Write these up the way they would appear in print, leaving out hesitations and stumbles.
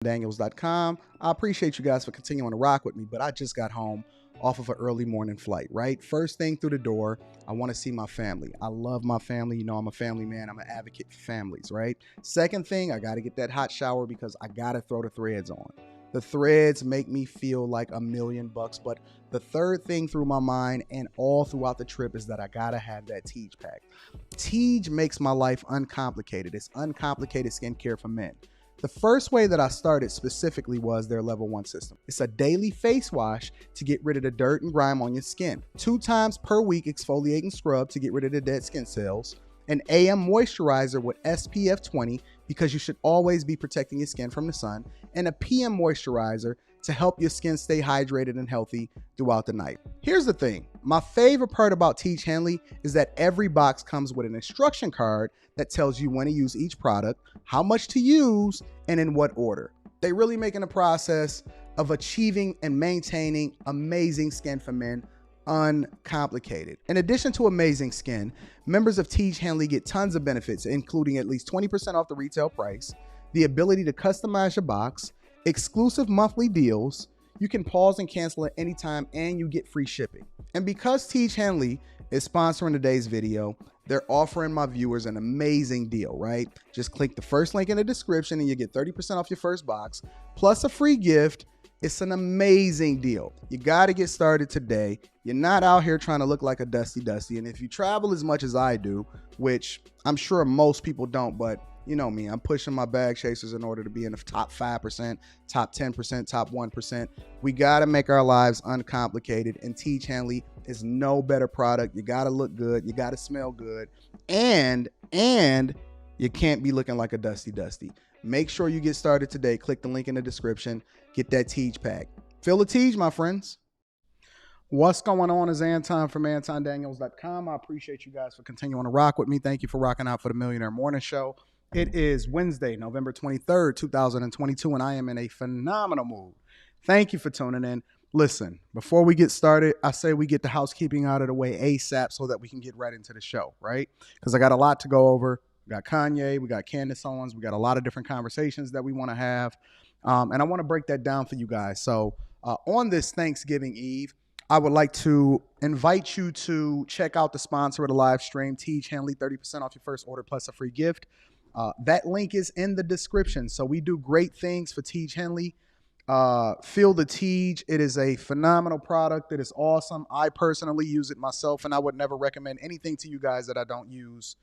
Daniels.com. I appreciate you guys for continuing to rock with me, but I just got home off of an early morning flight, right? First thing through the door, I want to see my family. I love my family. You know, I'm a family man. I'm an advocate for families, right? Second thing, I got to get that hot shower because I got to throw the threads on. The threads make me feel like $1,000,000, but the third thing through my mind and all throughout the trip is that I got to have that Teej pack. Teej makes my life uncomplicated. It's uncomplicated skincare for men. The first way that I started specifically was their level 1 system. It's a daily face wash to get rid of the dirt and grime on your skin. 2 times per week exfoliating scrub to get rid of the dead skin cells. An AM moisturizer with SPF 20 because you should always be protecting your skin from the sun. And a PM moisturizer to help your skin stay hydrated and healthy throughout the night. Here's the thing. My favorite part about Teej Hanley is that every box comes with an instruction card that tells you when to use each product, how much to use, and in what order. They really making the process of achieving and maintaining amazing skin for men uncomplicated. In addition to amazing skin, members of Teej Hanley get tons of benefits, including at least 20% off the retail price, the ability to customize your box, exclusive monthly deals, you can pause and cancel at any time, and you get free shipping. And because Teej Hanley is sponsoring today's video, they're offering my viewers an amazing deal, right? Just click the first link in the description and you get 30% off your first box, plus a free gift. It's an amazing deal. You got to get started today. You're not out here trying to look like a Dusty. And if you travel as much as I do, which I'm sure most people don't, but you know me, I'm pushing my bag chasers in order to be in the top 5%, top 10%, top 1%. We got to make our lives uncomplicated, and Teej Hanley is no better product. You got to look good. You got to smell good. And you can't be looking like a Dusty. Make sure you get started today. Click the link in the description. Get that Teej pack. Feel the Teej, my friends. What's going on is Anton from AntonDaniels.com. I appreciate you guys for continuing to rock with me. Thank you for rocking out for the Millionaire Morning Show. It is Wednesday, November 23rd, 2022, and I am in a phenomenal mood. Thank you for tuning in. Listen, before we get started, I say we get the housekeeping out of the way ASAP so that we can get right into the show, right? Because I got a lot to go over. We got Kanye, we got Candace Owens, we got a lot of different conversations that we want to have, and I want to break that down for you guys. So on this Thanksgiving Eve, I would like to invite you to check out the sponsor of the live stream, Teej Hanley, 30% off your first order plus a free gift. That link is in the description. So we do great things for Teej Hanley. Feel the Teej. It is a phenomenal product. It is awesome. I personally use it myself, and I would never recommend anything to you guys that I don't use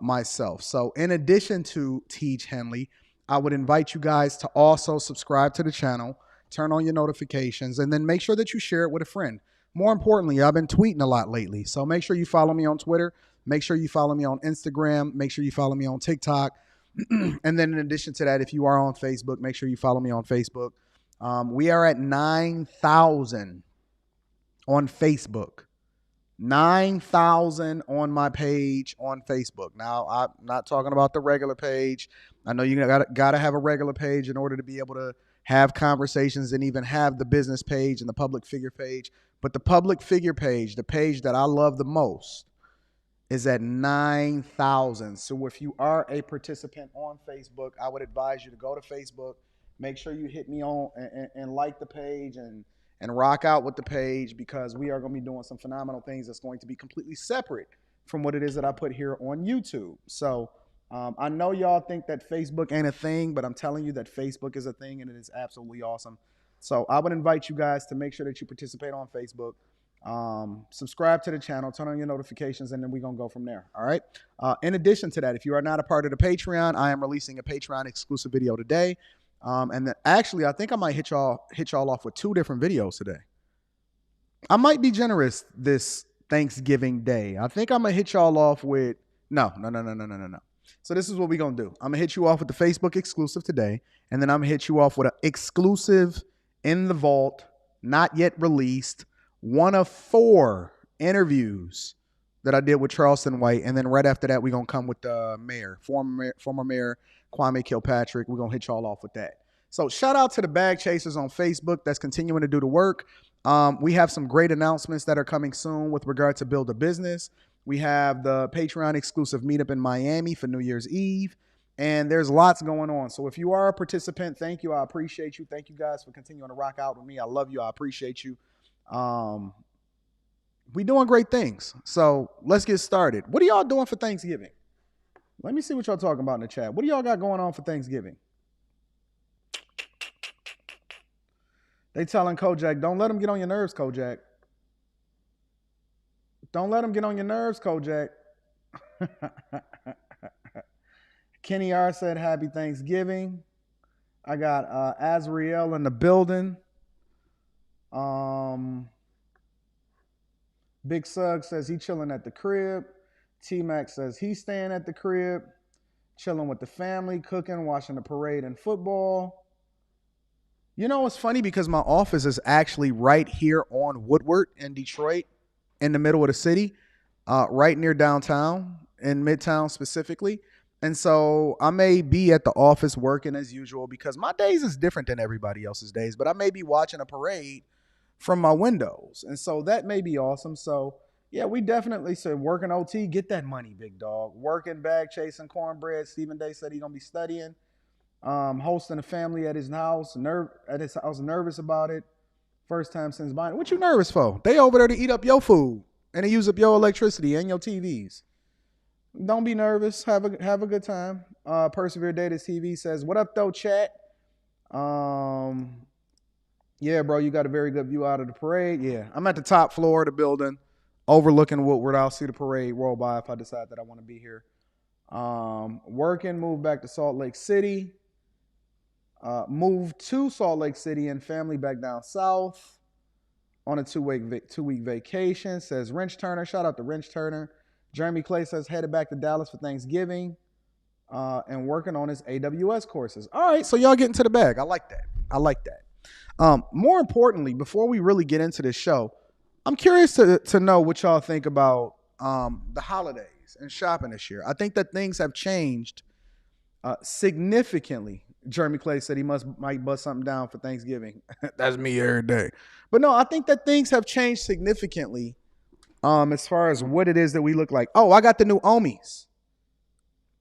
myself. So in addition to Teej Hanley, I would invite you guys to also subscribe to the channel, turn on your notifications, and then make sure that you share it with a friend. More importantly, I've been tweeting a lot lately, so make sure you follow me on Twitter. Make sure you follow me on Instagram. Make sure you follow me on TikTok. And then in addition to that, if you are on Facebook, make sure you follow me on Facebook. We are at 9,000 on Facebook. 9,000 on my page on Facebook. Now, I'm not talking about the regular page. I know you got to have a regular page in order to be able to have conversations and even have the business page and the public figure page. But the public figure page, the page that I love the most, is at 9,000. So if you are a participant on Facebook, I would advise you to go to Facebook, make sure you hit me on and like the page and rock out with the page, because we are going to be doing some phenomenal things that's going to be completely separate from what it is that I put here on YouTube. So I know y'all think that Facebook ain't a thing, but I'm telling you that Facebook is a thing, and it is absolutely awesome. So I would invite you guys to make sure that you participate on Facebook. Subscribe to the channel, turn on your notifications, and then we're going to go from there. All right. In addition to that, if you are not a part of the Patreon, I am releasing a Patreon exclusive video today. And then actually, I think I might hit y'all off with 2 different videos today. I might be generous this Thanksgiving Day. I think I'm going to hit y'all off with, no. So this is what we're going to do. I'm going to hit you off with the Facebook exclusive today. And then I'm going to hit you off with an exclusive in the vault, not yet released, one of 4 interviews that I did with Charleston White. And then right after that, we're going to come with the mayor, former mayor Kwame Kilpatrick. We're going to hit y'all off with that. So shout out to the bag chasers on Facebook that's continuing to do the work. We have some great announcements that are coming soon with regard to Build a Business. We have the Patreon exclusive meetup in Miami for New Year's Eve. And there's lots going on. So if you are a participant, thank you. I appreciate you. Thank you guys for continuing to rock out with me. I love you. I appreciate you. Um, we doing great things. So let's get started. What are y'all doing for Thanksgiving? Let me see what y'all talking about in the chat. What do y'all got going on for Thanksgiving? They telling Kojak, don't let him get on your nerves, Kojak. Don't let him get on your nerves, Kojak. Kenny R said, happy Thanksgiving. I got Azriel in the building. Big Sug says he chilling at the crib. T-Mac says he's staying at the crib, chilling with the family, cooking, watching the parade and football. You know, it's funny because my office is actually right here on Woodward in Detroit, in the middle of the city, right near downtown, in Midtown specifically. And so I may be at the office working as usual because my days is different than everybody else's days, but I may be watching a parade from my windows. And so that may be awesome. So yeah, we definitely said working OT, get that money, big dog. Working bag, chasing cornbread. Stephen Day said he's going to be studying. Hosting a family at his house, nervous about it. First time since buying. What you nervous for? They over there to eat up your food and to use up your electricity and your TVs. Don't be nervous. Have a good time. Persevere Datas TV says, what up though, chat? Yeah, bro, you got a very good view out of the parade. Yeah, I'm at the top floor of the building, overlooking Woodward. I'll see the parade roll by if I decide that I want to be here. Working, moved back to Salt Lake City. Moved to Salt Lake City and family back down south on a two-week vacation, says Wrench Turner. Shout out to Wrench Turner. Jeremy Clay says headed back to Dallas for Thanksgiving and working on his AWS courses. All right, so y'all get into the bag. I like that. More importantly, before we really get into this show, I'm curious to know what y'all think about the holidays and shopping this year. I think that things have changed significantly. Jeremy Clay said he might bust something down for Thanksgiving. That's me every day. But no, I think that things have changed significantly as far as what it is that we look like. Oh, I got the new Omis.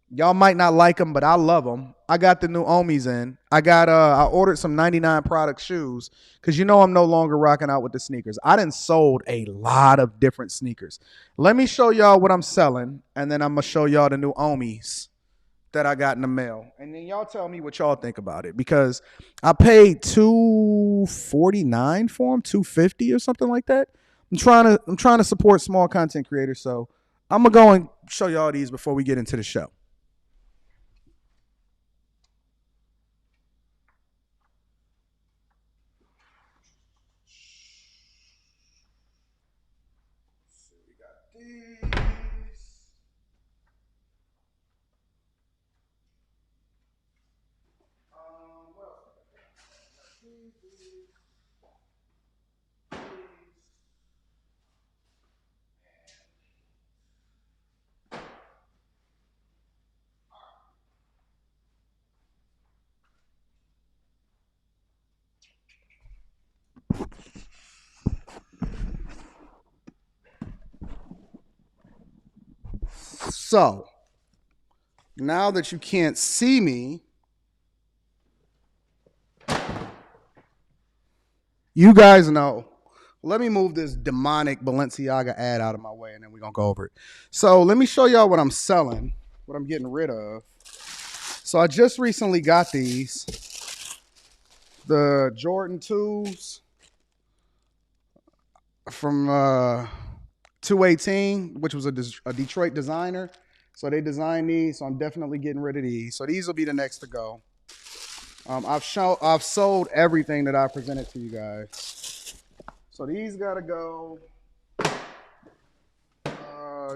Y'all might not like them, but I love them. I got the new Omis in. I ordered some 99 product shoes because you know I'm no longer rocking out with the sneakers. I done sold a lot of different sneakers. Let me show y'all what I'm selling, and then I'm going to show y'all the new Omis that I got in the mail. And then y'all tell me what y'all think about it because I paid $249 for them, $250 or something like that. I'm trying to support small content creators, so I'm going to go and show y'all these before we get into the show. So, now that you can't see me, you guys know. Let me move this demonic Balenciaga ad out of my way, and then we're going to go over it. So, let me show y'all what I'm selling, what I'm getting rid of. So, I just recently got these. The Jordan 2s from 218, which was a Detroit designer. So they designed these, so I'm definitely getting rid of these. So these will be the next to go. I've sold everything that I presented to you guys. So these gotta go.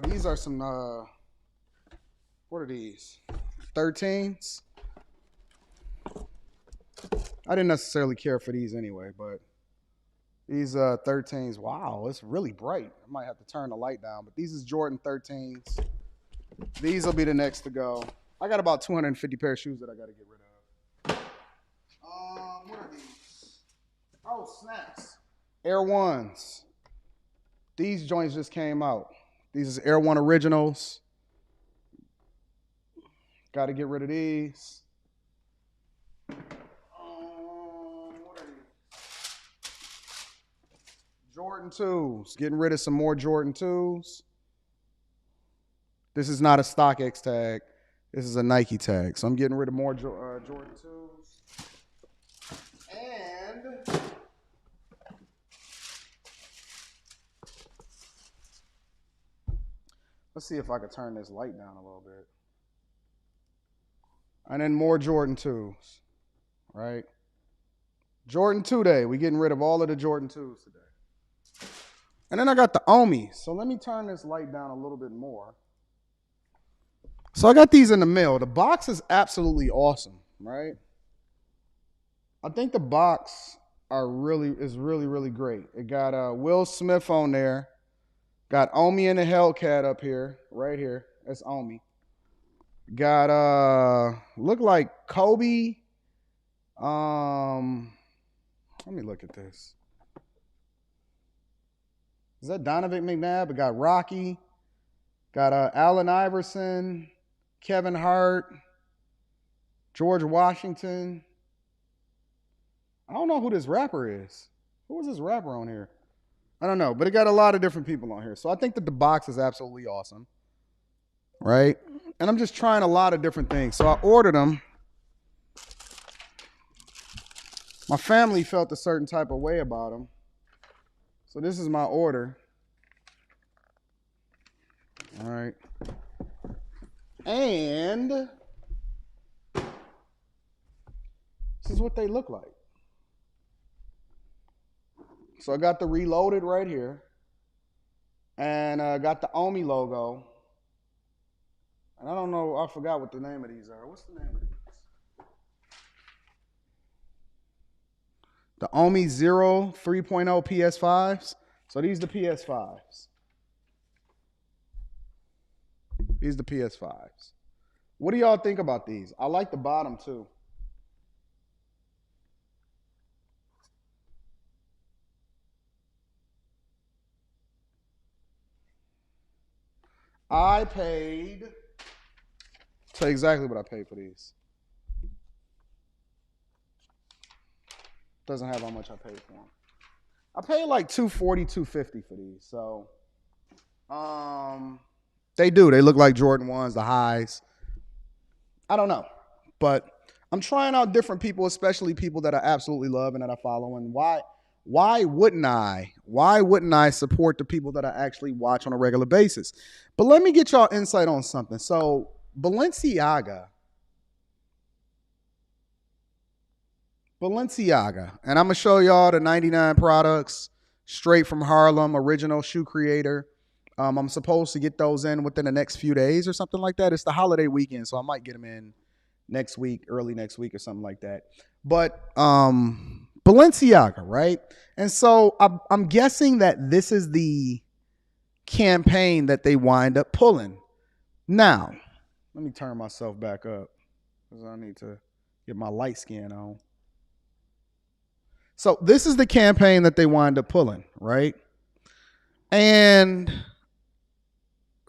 These are some what are these? 13s. I didn't necessarily care for these anyway, but these 13s, wow, it's really bright. I might have to turn the light down, but these is Jordan 13s. These will be the next to go. I got about 250 pair of shoes that I got to get rid of. What are these? Oh, snaps. Air Ones. These joints just came out. These is Air One Originals. Got to get rid of these. What are these? Jordan 2s. Getting rid of some more Jordan 2s. This is not a StockX tag. This is a Nike tag. So I'm getting rid of more Jordan 2s. And let's see if I can turn this light down a little bit. And then more Jordan 2s, right? Jordan 2 day. We're getting rid of all of the Jordan 2s today. And then I got the Omi. So let me turn this light down a little bit more. So I got these in the mail. The box is absolutely awesome, right? I think the box is really great. It got Will Smith on there. Got Omi and the Hellcat up here, right here. That's Omi. Got look like Kobe. Let me look at this. Is that Donovan McNabb? It got Rocky. Got Allen Iverson, Kevin Hart, George Washington. I don't know who this rapper is. Who is this rapper on here? I don't know, but it got a lot of different people on here. So I think that the box is absolutely awesome, right? And I'm just trying a lot of different things. So I ordered them. My family felt a certain type of way about them. So this is my order. All right. And this is what they look like. So I got the Reloaded right here. And I got the Omi logo. And I don't know, I forgot what the name of these are. What's the name of these? The Omi Zero 3.0 PS5s. So these are the PS5s. These are the PS5s. What do y'all think about these? I like the bottom too. I paid, tell you exactly what I paid for these. Doesn't have how much I paid for them. I paid like $240, $250 for these. So, they look like Jordan 1s, the highs. I don't know, but I'm trying out different people, especially people that I absolutely love and that I follow. And why wouldn't I? Why wouldn't I support the people that I actually watch on a regular basis? But let me get y'all insight on something. So Balenciaga, and I'm gonna show y'all the 99 products straight from Harlem, original shoe creator. I'm supposed to get those in within the next few days or something like that. It's the holiday weekend, so I might get them in next week, early next week or something like that. But Balenciaga, right? And so I'm guessing that this is the campaign that they wind up pulling. Now, let me turn myself back up because I need to get my light skin on. So this is the campaign that they wind up pulling, right? And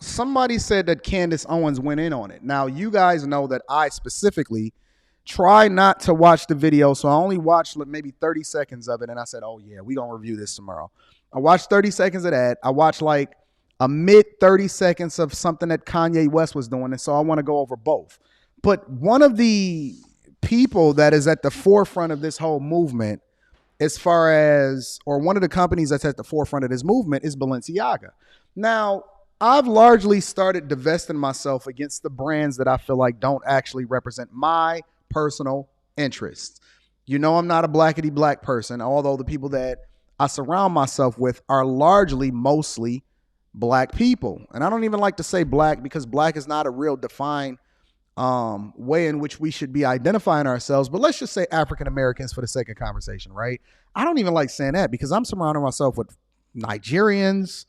somebody said that Candace Owens went in on it. Now, you guys know that I specifically try not to watch the video, so I only watched maybe 30 seconds of it, and I said, oh, yeah, we're going to review this tomorrow. I watched 30 seconds of that. I watched like a mid 30 seconds of something that Kanye West was doing, and so I want to go over both. But one of the people that is at the forefront of this whole movement, as far as, or one of the companies that's at the forefront of this movement is Balenciaga. Now, I've largely started divesting myself against the brands that I feel like don't actually represent my personal interests. You know, I'm not a blackety black person, although the people that I surround myself with are largely mostly black people. And I don't even like to say black because black is not a real defined way in which we should be identifying ourselves. But let's just say African Americans for the sake of conversation, right? I don't even like saying that because I'm surrounding myself with Nigerians,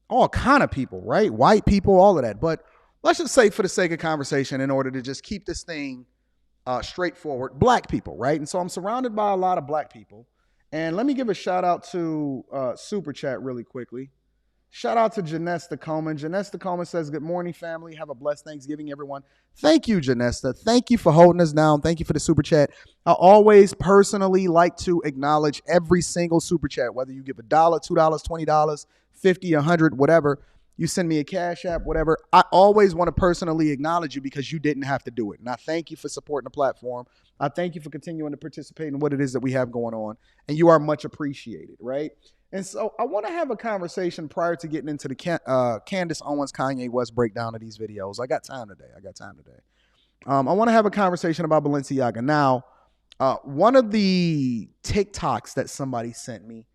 all kind of people, right? White people, all of that. But let's just say for the sake of conversation, in order to just keep this thing straightforward, black people, right? And so I'm surrounded by a lot of black people. And let me give a shout out to Super Chat really quickly. Shout out to Janesta Coleman. Janesta Coleman says, good morning, family. Have a blessed Thanksgiving, everyone. Thank you, Janesta. Thank you for holding us down. Thank you for the super chat. I always personally like to acknowledge every single super chat, whether you give $1, $2, $20, 50, 100, whatever. You send me a Cash App, whatever. I always want to personally acknowledge you because you didn't have to do it. And I thank you for supporting the platform. I thank you for continuing to participate in what it is that we have going on. And you are much appreciated, right? And so I want to have a conversation prior to getting into the Candace Owens, Kanye West breakdown of these videos. I got time today. I want to have a conversation about Balenciaga. Now, one of the TikToks that somebody sent me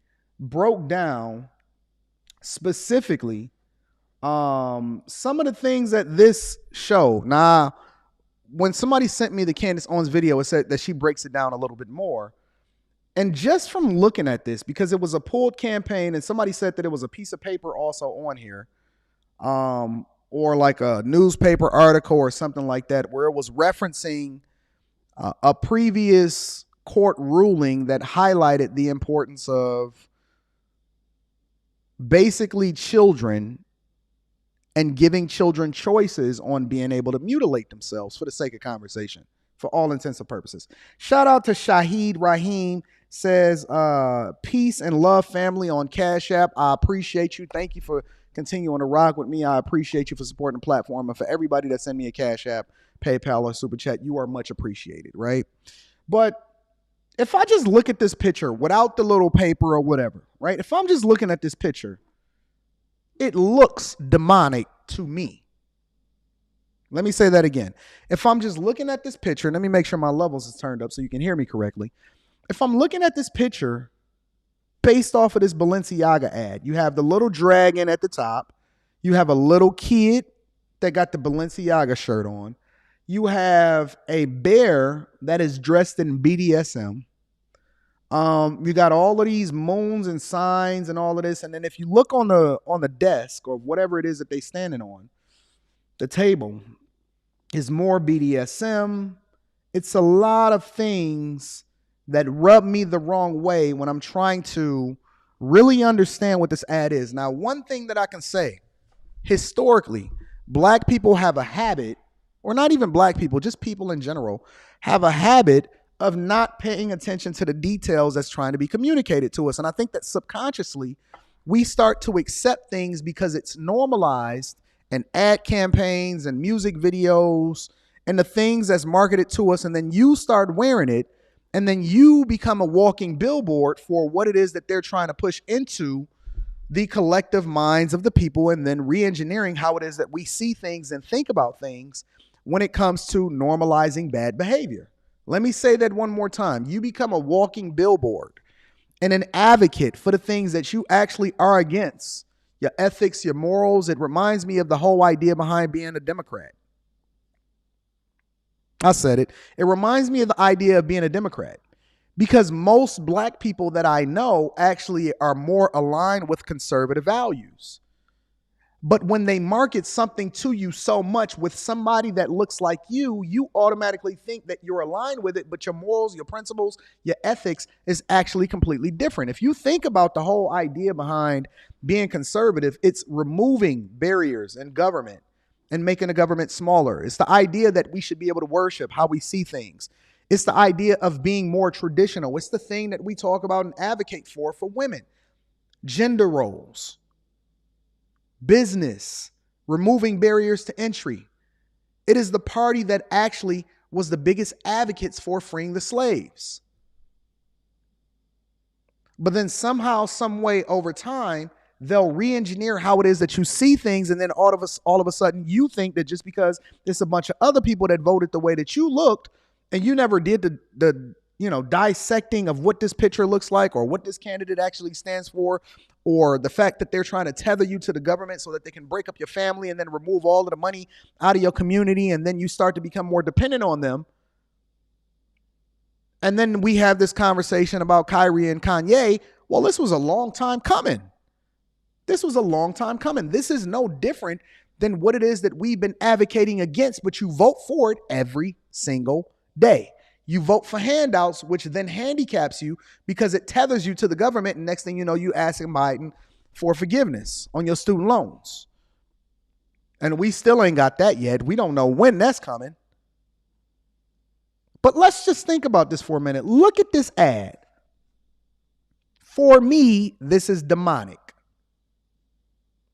broke down specifically some of the things that this show. Now, when somebody sent me the Candace Owens video, it said that she breaks it down a little bit more. And just from looking at this, because it was a pulled campaign, and somebody said that it was a piece of paper also on here, or like a newspaper article or something like that, where it was referencing a previous court ruling that highlighted the importance of basically children and giving children choices on being able to mutilate themselves for the sake of conversation, for all intents and purposes. Shout out to Shahid Rahim. Says, peace and love, family, on Cash App. I appreciate you. Thank you for continuing to rock with me. I appreciate you for supporting the platform. And for everybody that sent me a Cash App, PayPal, or Super Chat, you are much appreciated, right? But if I just look at this picture without the little paper or whatever, right? If I'm just looking at this picture, it looks demonic to me. Let me say that again. If I'm just looking at this picture, let me make sure my levels is turned up so you can hear me correctly. If I'm looking at this picture based off of this Balenciaga ad, you have the little dragon at the top. You have a little kid that got the Balenciaga shirt on. You have a bear that is dressed in BDSM. You got all of these moons and signs and all of this. And then if you look on the desk or whatever it is that they standing on, the table is more BDSM. It's a lot of things that rub me the wrong way when I'm trying to really understand what this ad is. Now, one thing that I can say, historically, black people have a habit, or not even black people, just people in general, have a habit of not paying attention to the details that's trying to be communicated to us. And I think that subconsciously, we start to accept things because it's normalized in ad campaigns and music videos and the things that's marketed to us. And then you start wearing it. And then you become a walking billboard for what it is that they're trying to push into the collective minds of the people, and then re-engineering how it is that we see things and think about things when it comes to normalizing bad behavior. Let me say that one more time. You become a walking billboard and an advocate for the things that you actually are against, your ethics, your morals. It reminds me of the whole idea behind being a Democrat. I said it. It reminds me of the idea of being a Democrat, because most black people that I know actually are more aligned with conservative values. But when they market something to you so much with somebody that looks like you automatically think that you're aligned with it, but your morals, your principles, your ethics is actually completely different. If you think about the whole idea behind being conservative, it's removing barriers in government and making the government smaller. It's the idea that we should be able to worship how we see things. It's the idea of being more traditional. It's the thing that we talk about and advocate for women. Gender roles, business, removing barriers to entry. It is the party that actually was the biggest advocates for freeing the slaves. But then somehow, some way over time, they'll re-engineer how it is that you see things, and then all of a sudden you think that just because there's a bunch of other people that voted the way that you looked, and you never did the dissecting of what this picture looks like or what this candidate actually stands for, or the fact that they're trying to tether you to the government so that they can break up your family and then remove all of the money out of your community, and then you start to become more dependent on them. And then we have this conversation about Kyrie and Kanye. Well, this was a long time coming. This is no different than what it is that we've been advocating against, but you vote for it every single day. You vote for handouts, which then handicaps you because it tethers you to the government. And next thing you know, you asking Biden for forgiveness on your student loans. And we still ain't got that yet. We don't know when that's coming. But let's just think about this for a minute. Look at this ad. For me, this is demonic.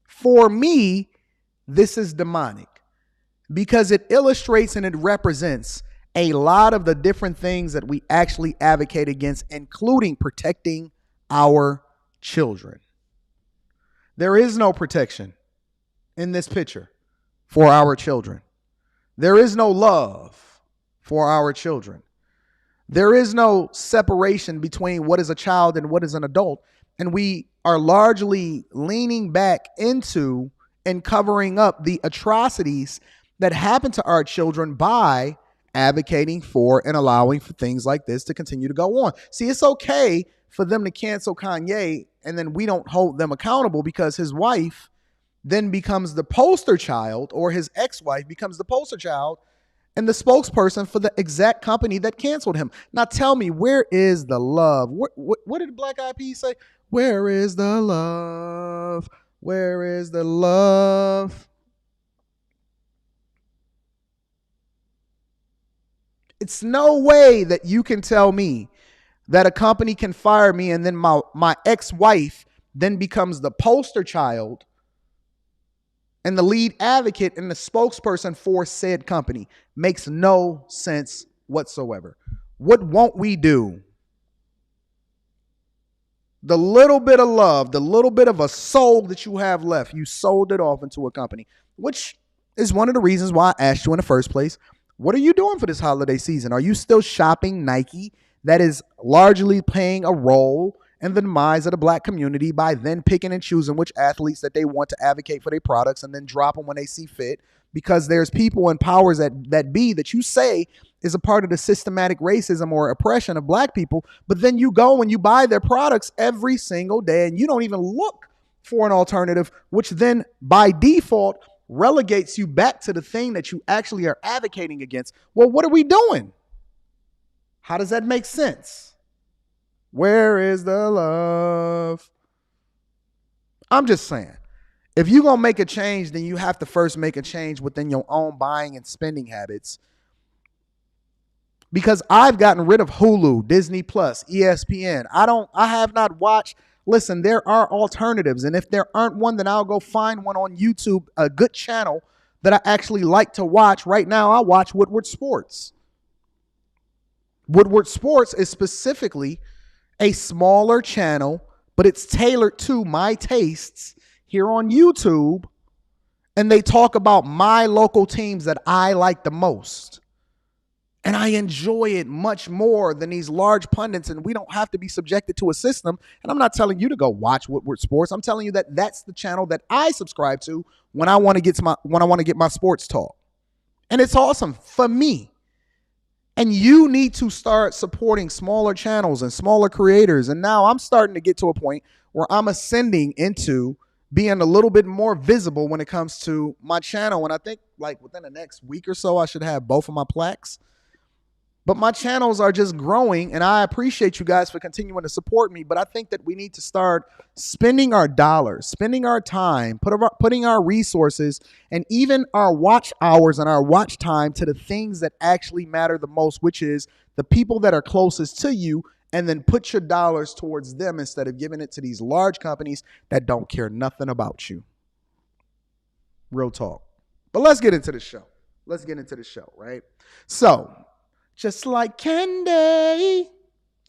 For me, this is demonic because it illustrates and it represents a lot of the different things that we actually advocate against, including protecting our children. There is no protection in this picture for our children. There is no love for our children. There is no separation between what is a child and what is an adult. And we are largely leaning back into and covering up the atrocities that happen to our children by advocating for and allowing for things like this to continue to go on. See, it's okay for them to cancel Kanye and then we don't hold them accountable because his wife then becomes the poster child, or his ex-wife becomes the poster child and the spokesperson for the exact company that canceled him. Now tell me, where is the love? What did Black Eyed Peas say? Where is the love? Where is the love? It's no way that you can tell me that a company can fire me and then my ex-wife then becomes the poster child and the lead advocate and the spokesperson for said company. Makes no sense whatsoever. What won't we do? The little bit of love, the little bit of a soul that you have left, you sold it off into a company, which is one of the reasons why I asked you in the first place. What are you doing for this holiday season? Are you still shopping Nike? That is largely playing a role in the demise of the black community by then picking and choosing which athletes that they want to advocate for their products and then drop them when they see fit, because there's people and powers that be that you say is a part of the systematic racism or oppression of black people, but then you go and you buy their products every single day and you don't even look for an alternative, which then by default relegates you back to the thing that you actually are advocating against. Well, what are we doing? How does that make sense? Where is the love? I'm just saying, if you're going to make a change, then you have to first make a change within your own buying and spending habits. Because I've gotten rid of Hulu, Disney Plus, ESPN. I have not watched. Listen, there are alternatives. And if there aren't one, then I'll go find one on YouTube, a good channel that I actually like to watch. Right now, I watch Woodward Sports. Woodward Sports is specifically a smaller channel, but it's tailored to my tastes here on YouTube. And they talk about my local teams that I like the most. And I enjoy it much more than these large pundits, and we don't have to be subjected to a system. And I'm not telling you to go watch Woodward Sports. I'm telling you that that's the channel that I subscribe to when I want to get my sports talk. And it's awesome for me. And you need to start supporting smaller channels and smaller creators. And now I'm starting to get to a point where I'm ascending into being a little bit more visible when it comes to my channel. And I think like within the next week or so, I should have both of my plaques. But my channels are just growing, and I appreciate you guys for continuing to support me. But I think that we need to start spending our dollars, spending our time, putting our resources, and even our watch hours and our watch time to the things that actually matter the most, which is the people that are closest to you, and then put your dollars towards them instead of giving it to these large companies that don't care nothing about you. Real talk. But let's get into the show. Right? So, just like candy.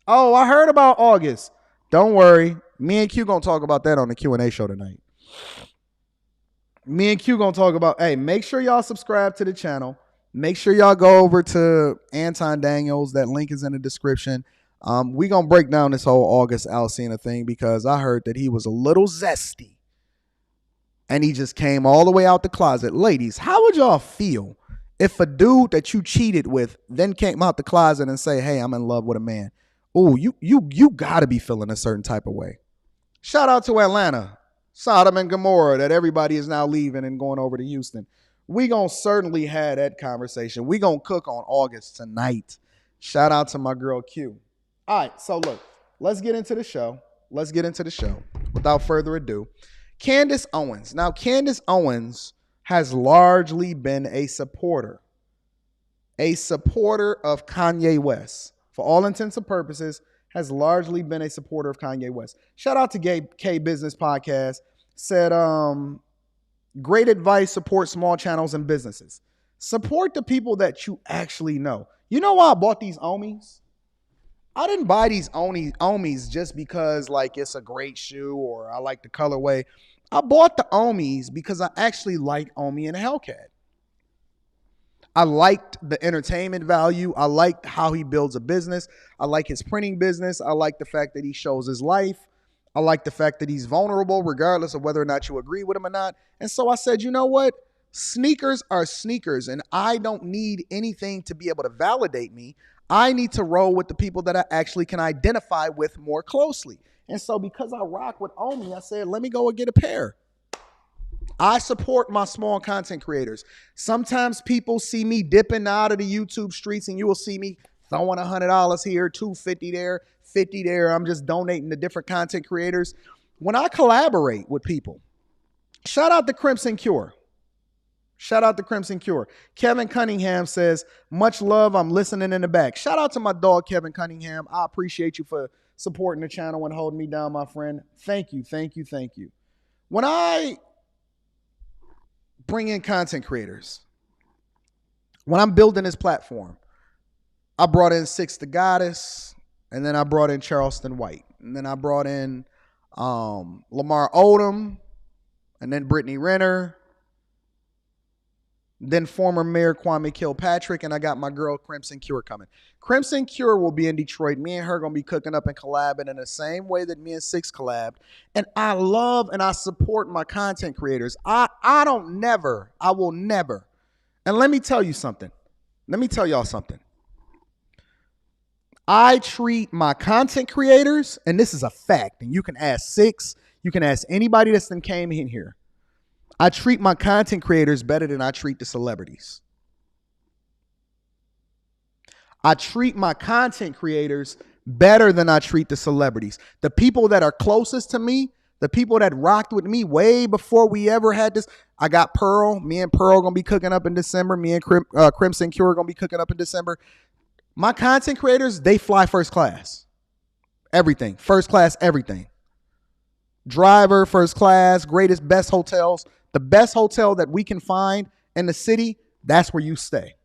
Oh, I heard about August. Don't worry. Me and Q gonna talk about that on the Q&A show tonight. Me and Q gonna talk about, hey, make sure y'all subscribe to the channel. Make sure y'all go over to Anton Daniels. That link is in the description. We gonna break down this whole August Alsina thing because I heard that he was a little zesty. And he just came all the way out the closet. Ladies, how would y'all feel if a dude that you cheated with then came out the closet and say, hey, I'm in love with a man? Oh, you got to be feeling a certain type of way. Shout out to Atlanta, Sodom and Gomorrah, that everybody is now leaving and going over to Houston. We going to certainly have that conversation. We going to cook on August tonight. Shout out to my girl Q. All right, so look, let's get into the show. without further ado, Candace Owens. Now, Candace Owens has largely been a supporter of Kanye West. For all intents and purposes, has largely been a supporter of Kanye West. Shout out to K Business Podcast. Said, great advice, support small channels and businesses. Support the people that you actually know. You know why I bought these Ohmies? I didn't buy these Ohmies just because like it's a great shoe or I like the colorway. I bought the Ohmies because I actually like Ohmy and Hellcat. I liked the entertainment value. I liked how he builds a business. I like his printing business. I like the fact that he shows his life. I like the fact that he's vulnerable regardless of whether or not you agree with him or not. And so I said, you know what? Sneakers are sneakers, and I don't need anything to be able to validate me. I need to roll with the people that I actually can identify with more closely. And so because I rock with Ohmy, I said, let me go and get a pair. I support my small content creators. Sometimes people see me dipping out of the YouTube streets and you will see me throwing $100 here, $250 there, $50 there. I'm just donating to different content creators. When I collaborate with people, shout out to Crimson Cure. Shout out to Crimson Cure. Kevin Cunningham says, much love. I'm listening in the back. Shout out to my dog, Kevin Cunningham. I appreciate you for supporting the channel and holding me down, my friend. Thank you, thank you, thank you. When I bring in content creators, when I'm building this platform, I brought in Six the Goddess, and then I brought in Charleston White, and then I brought in Lamar Odom, and then Brittany Renner, then former Mayor Kwame Kilpatrick, and I got my girl Crimson Cure coming. Crimson Cure will be in Detroit. Me and her going to be cooking up and collabing in the same way that me and Six collabed. And I love and I support my content creators. I will never. And let me tell you something. Let me tell y'all something. I treat my content creators, and this is a fact, and you can ask Six, you can ask anybody that's been came in here. I treat my content creators better than I treat the celebrities. I treat my content creators better than I treat the celebrities. The people that are closest to me, the people that rocked with me way before we ever had this. I got Pearl. Me and Pearl going to be cooking up in December. Me and Crimson Cure going to be cooking up in December. My content creators, they fly first class. Everything. First class, everything. Driver, first class, greatest, best hotels. The best hotel that we can find in the city, that's where you stay.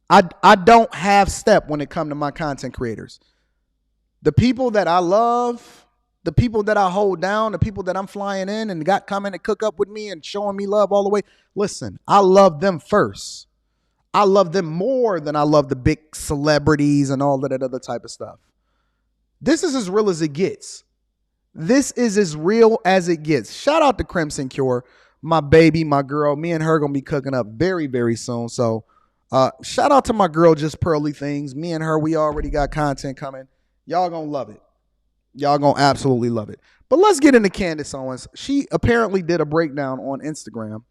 I don't have step when it comes to my content creators. The people that I love, the people that I hold down, the people that I'm flying in and got coming to cook up with me and showing me love all the way. Listen, I love them first. I love them more than I love the big celebrities and all of that other type of stuff. This is as real as it gets. This is as real as it gets. Shout out to Crimson Cure, my baby, my girl. Me and her going to be cooking up very, very soon. So shout out to my girl, Just Pearly Things. Me and her, we already got content coming. Y'all going to love it. Y'all going to absolutely love it. But let's get into Candace Owens. She apparently did a breakdown on Instagram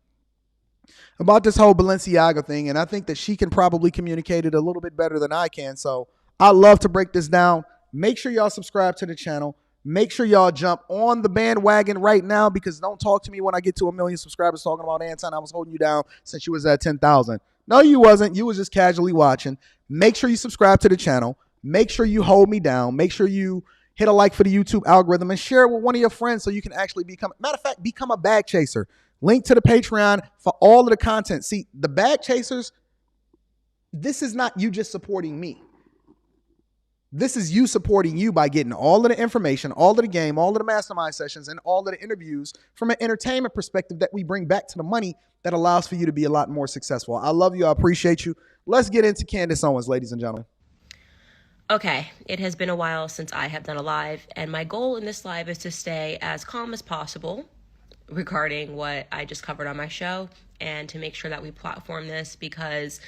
about this whole Balenciaga thing. And I think that she can probably communicate it a little bit better than I can. So I love to break this down. Make sure y'all subscribe to the channel. Make sure y'all jump on the bandwagon right now, because don't talk to me when I get to 1 million subscribers talking about Anton. I was holding you down since you was at 10,000. No, you wasn't. You was just casually watching. Make sure you subscribe to the channel. Make sure you hold me down. Make sure you hit a like for the YouTube algorithm and share it with one of your friends so you can actually become a bag chaser. Link to the Patreon for all of the content. See, the bag chasers, this is not you just supporting me. This is you supporting you by getting all of the information, all of the game, all of the mastermind sessions, and all of the interviews from an entertainment perspective that we bring back to the money that allows for you to be a lot more successful. I love you. I appreciate you. Let's get into Candace Owens, ladies and gentlemen. Okay, it has been a while since I have done a live, and my goal in this live is to stay as calm as possible regarding what I just covered on my show, and to make sure that we platform this, because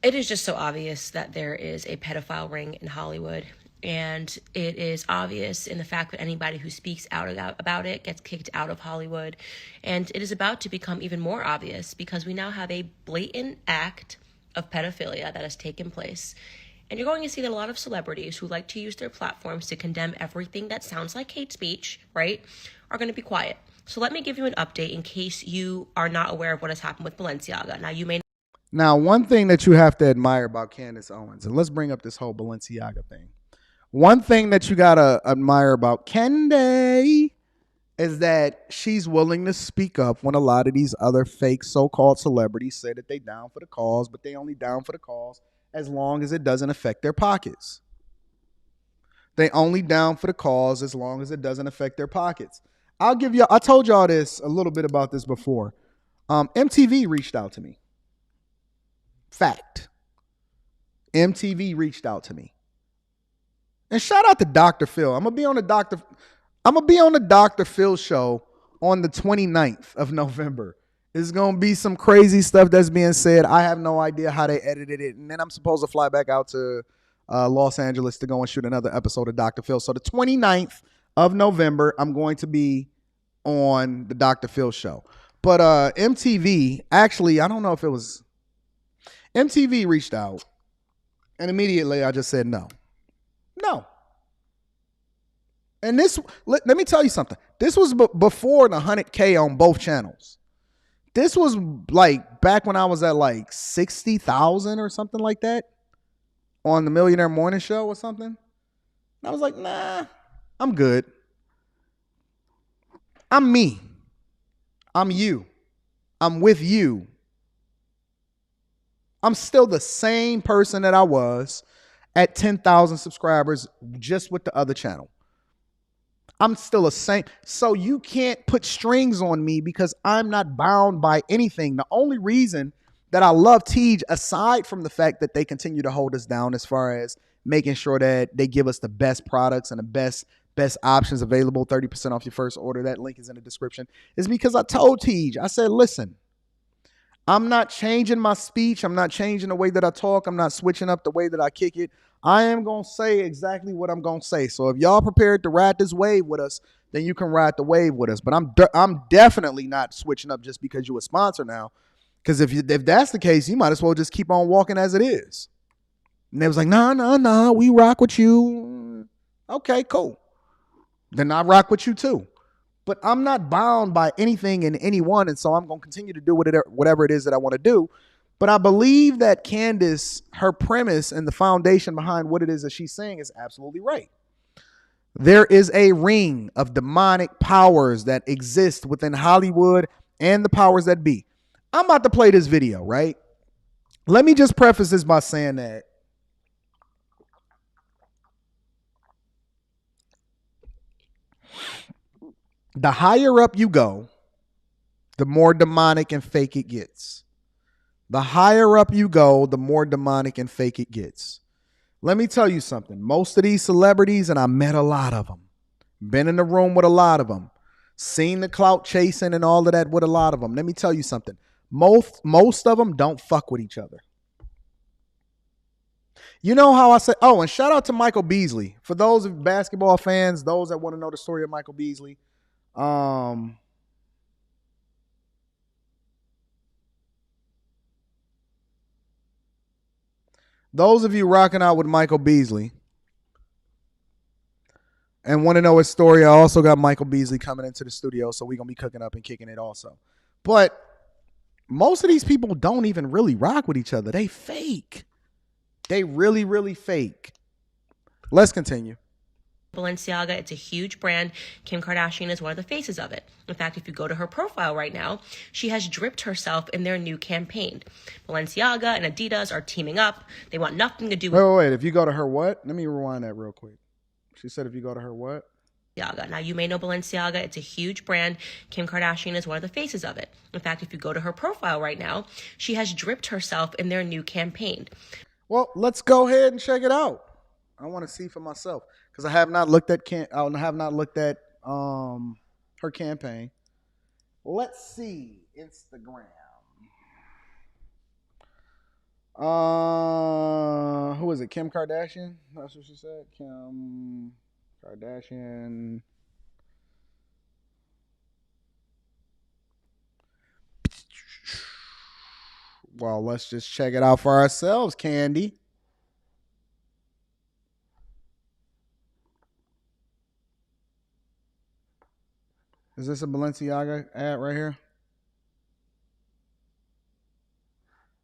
it is just so obvious that there is a pedophile ring in Hollywood, and it is obvious in the fact that anybody who speaks out about it gets kicked out of Hollywood, and it is about to become even more obvious because we now have a blatant act of pedophilia that has taken place, And you're going to see that a lot of celebrities who like to use their platforms to condemn everything that sounds like hate speech, right, are going to be quiet. So let me give you an update in case you are not aware of what has happened with Balenciaga. Now, one thing that you have to admire about Candace Owens, and let's bring up this whole Balenciaga thing. One thing that you gotta admire about Candace is that she's willing to speak up when a lot of these other fake so-called celebrities say that they down for the cause, but they only down for the cause as long as it doesn't affect their pockets. They only down for the cause as long as it doesn't affect their pockets. I told y'all this a little bit about this before. MTV reached out to me. Fact. MTV reached out to me. And shout out to Dr. Phil. I'm gonna be on the Dr. Phil show on the 29th of November. There's gonna be some crazy stuff that's being said. I have no idea how they edited it. And then I'm supposed to fly back out to Los Angeles to go and shoot another episode of Dr. Phil. So the 29th of November, I'm going to be on the Dr. Phil show. But MTV, actually, I don't know if it was MTV reached out, and immediately I just said no. No. And let me tell you something. This was before the 100K on both channels. This was like back when I was at like 60,000 or something like that on the Millionaire Morning Show or something. And I was like, nah, I'm good. I'm me. I'm you. I'm with you. I'm still the same person that I was at 10,000 subscribers just with the other channel. I'm still the same. So you can't put strings on me because I'm not bound by anything. The only reason that I love Tej, aside from the fact that they continue to hold us down as far as making sure that they give us the best products and the best options available, 30% off your first order, that link is in the description, is because I told Tej, I said, listen, I'm not changing my speech. I'm not changing the way that I talk. I'm not switching up the way that I kick it. I am going to say exactly what I'm going to say. So if y'all prepared to ride this wave with us, then you can ride the wave with us. But I'm definitely not switching up just because you're a sponsor now. Because if that's the case, you might as well just keep on walking as it is. And they was like, nah, we rock with you. Okay, cool. Then I rock with you too. But I'm not bound by anything and anyone, and so I'm going to continue to do whatever it is that I want to do. But I believe that Candace, her premise and the foundation behind what it is that she's saying is absolutely right. There is a ring of demonic powers that exist within Hollywood and the powers that be. I'm about to play this video, right? Let me just preface this by saying that the higher up you go, the more demonic and fake it gets. The higher up you go, the more demonic and fake it gets. Let me tell you something. Most of these celebrities, and I met a lot of them, been in the room with a lot of them, seen the clout chasing and all of that with a lot of them. Let me tell you something. Most of them don't fuck with each other. You know how I say, oh, and shout out to Michael Beasley. For those of basketball fans, those that want to know the story of Michael Beasley, those of you rocking out with Michael Beasley and want to know his story, I also got Michael Beasley coming into the studio, so we're going to be cooking up and kicking it also. But most of these people don't even really rock with each other. They fake. They really, really fake. Let's continue. Balenciaga, it's a huge brand. Kim Kardashian is one of the faces of it. In fact, if you go to her profile right now, she has dripped herself in their new campaign. Balenciaga and Adidas are teaming up. They want nothing to do with... Wait. If you go to her what? Let me rewind that real quick. She said if you go to her what? Balenciaga. Now, you may know Balenciaga. It's a huge brand. Kim Kardashian is one of the faces of it. In fact, if you go to her profile right now, she has dripped herself in their new campaign. Well, let's go ahead and check it out. I want to see for myself because I have not looked at her campaign. Let's see Instagram. Who is it? Kim Kardashian? That's what she said. Kim Kardashian. Well, let's just check it out for ourselves, Candy. Is this a Balenciaga ad right here?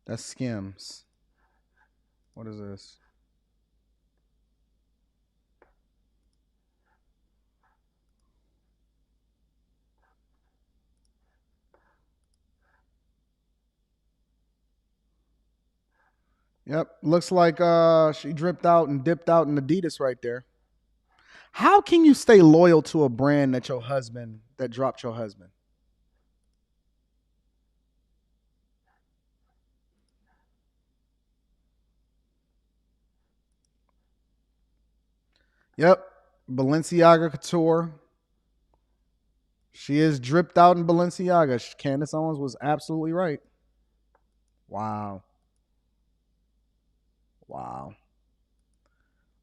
That's Skims. What is this? Yep, looks like she dripped out and dipped out in Adidas right there. How can you stay loyal to a brand that dropped your husband? Yep, Balenciaga Couture. She is dripped out in Balenciaga. Candace Owens was absolutely right. Wow. Wow.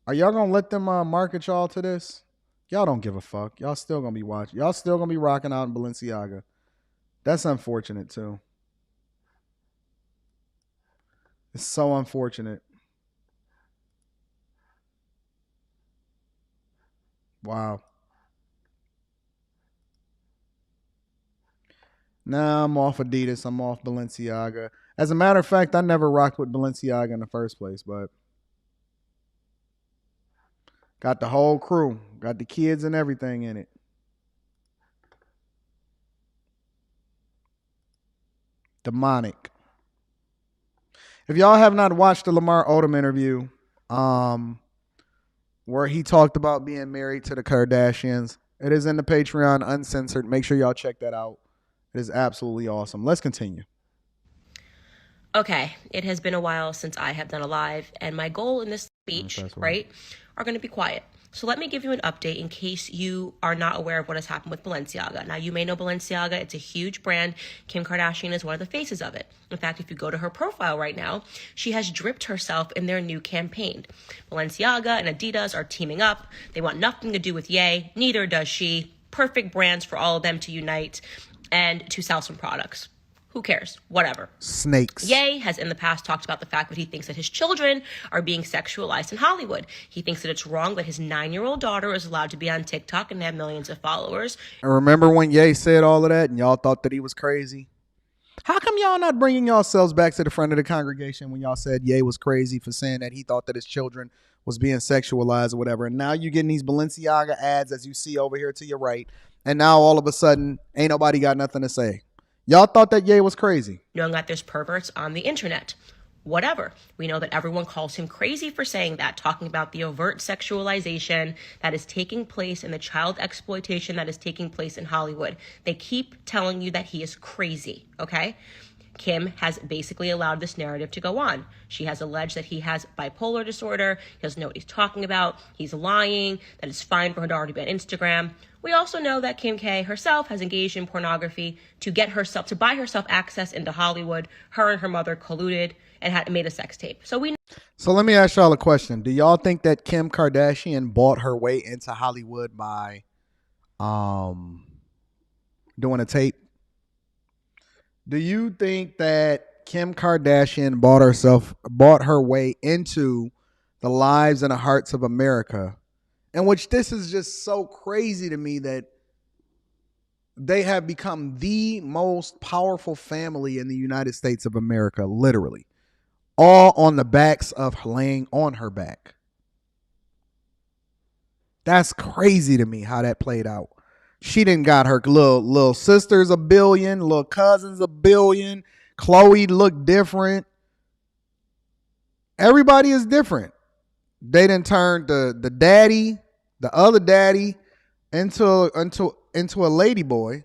Are y'all gonna let them market y'all to this? Y'all don't give a fuck. Y'all still gonna be watching. Y'all still gonna be rocking out in Balenciaga. That's unfortunate too. It's so unfortunate. Wow. Nah, I'm off Adidas. I'm off Balenciaga. As a matter of fact, I never rocked with Balenciaga in the first place, but got the whole crew, got the kids and everything in it. Demonic. If y'all have not watched the Lamar Odom interview, um, where he talked about being married to the Kardashians, it is in the Patreon uncensored. Make sure y'all check that out. It is absolutely awesome. Let's continue. Okay, it has been a while since I have done a live, and my goal in this speech, right, are going to be quiet. So let me give you an update in case you are not aware of what has happened with Balenciaga. Now, you may know Balenciaga. It's a huge brand. Kim Kardashian is one of the faces of it. In fact, if you go to her profile right now, she has dripped herself in their new campaign. Balenciaga and Adidas are teaming up. They want nothing to do with Ye. Neither does she. Perfect brands for all of them to unite and to sell some products. Who cares? Whatever. Snakes. Ye has in the past talked about the fact that he thinks that his children are being sexualized in Hollywood. He thinks that it's wrong that his 9-year-old daughter is allowed to be on TikTok and have millions of followers. And remember when Ye said all of that and y'all thought that he was crazy? How come y'all not bringing yourselves back to the front of the congregation when y'all said Ye was crazy for saying that he thought that his children was being sexualized or whatever? And now you're getting these Balenciaga ads, as you see over here to your right. And now all of a sudden, ain't nobody got nothing to say. Y'all thought that Ye was crazy. Knowing that there's perverts on the internet. Whatever. We know that everyone calls him crazy for saying that, talking about the overt sexualization that is taking place and the child exploitation that is taking place in Hollywood. They keep telling you that he is crazy, okay? Kim has basically allowed this narrative to go on. She has alleged that he has bipolar disorder. He doesn't know what he's talking about. He's lying, that it's fine for her daughter to be on Instagram. We also know that Kim K herself has engaged in pornography to buy herself access into Hollywood. Her and her mother colluded and had made a sex tape. So let me ask y'all a question. Do y'all think that Kim Kardashian bought her way into Hollywood by doing a tape? Do you think that Kim Kardashian bought her way into the lives and the hearts of America? In which this is just so crazy to me that they have become the most powerful family in the United States of America, literally. All on the backs of laying on her back. That's crazy to me how that played out. She didn't got her little sisters $1 billion, little cousins $1 billion. Chloe looked different. Everybody is different. They didn't turn the daddy, the other daddy, into a lady boy.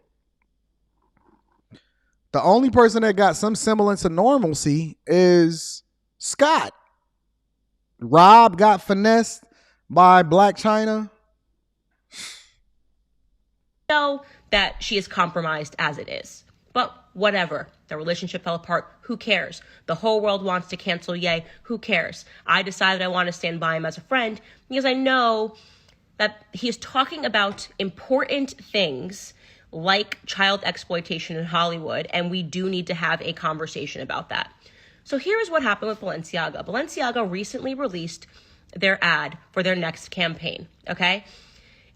The only person that got some semblance of normalcy is Scott. Rob got finessed by Black China. know that she is compromised as it is. But whatever. The relationship fell apart. Who cares? The whole world wants to cancel Ye. Who cares? I decided I want to stand by him as a friend because I know that he is talking about important things like child exploitation in Hollywood, and we do need to have a conversation about that. So here's what happened with Balenciaga. Balenciaga recently released their ad for their next campaign, okay?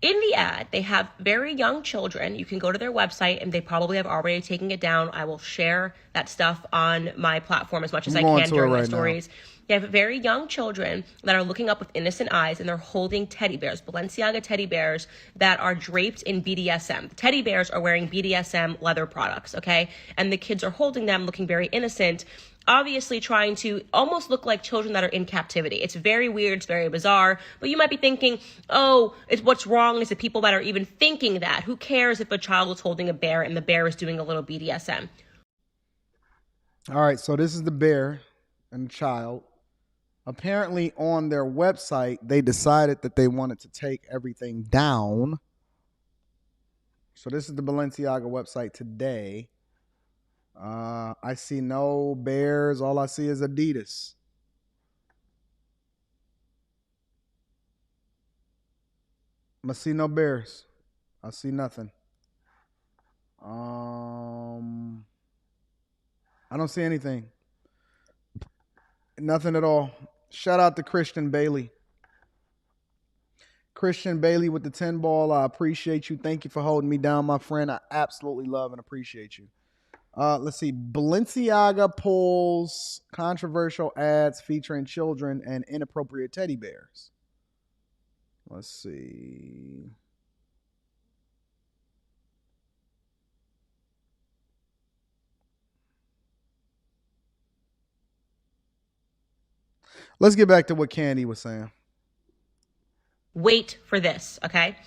In the ad, they have very young children. You can go to their website and they probably have already taken it down. I will share that stuff on my platform as much as I can during my stories. They have very young children that are looking up with innocent eyes and they're holding teddy bears, Balenciaga teddy bears that are draped in BDSM. The teddy bears are wearing BDSM leather products, okay? And the kids are holding them looking very innocent, obviously trying to almost look like children that are in captivity. It's very weird, it's very bizarre, but you might be thinking, oh, what's wrong is the people that are even thinking that. Who cares if a child is holding a bear and the bear is doing a little BDSM? All right, so this is the bear and the child. Apparently on their website, they decided that they wanted to take everything down. So this is the Balenciaga website today. I see no bears. All I see is Adidas. I see no bears. I see nothing. I don't see anything. Nothing at all. Shout out to Christian Bailey. Christian Bailey with the 10 ball. I appreciate you. Thank you for holding me down, my friend. I absolutely love and appreciate you. Let's see. Balenciaga pulls controversial ads featuring children and inappropriate teddy bears. Let's see. Let's get back to what Candy was saying. Wait for this, okay?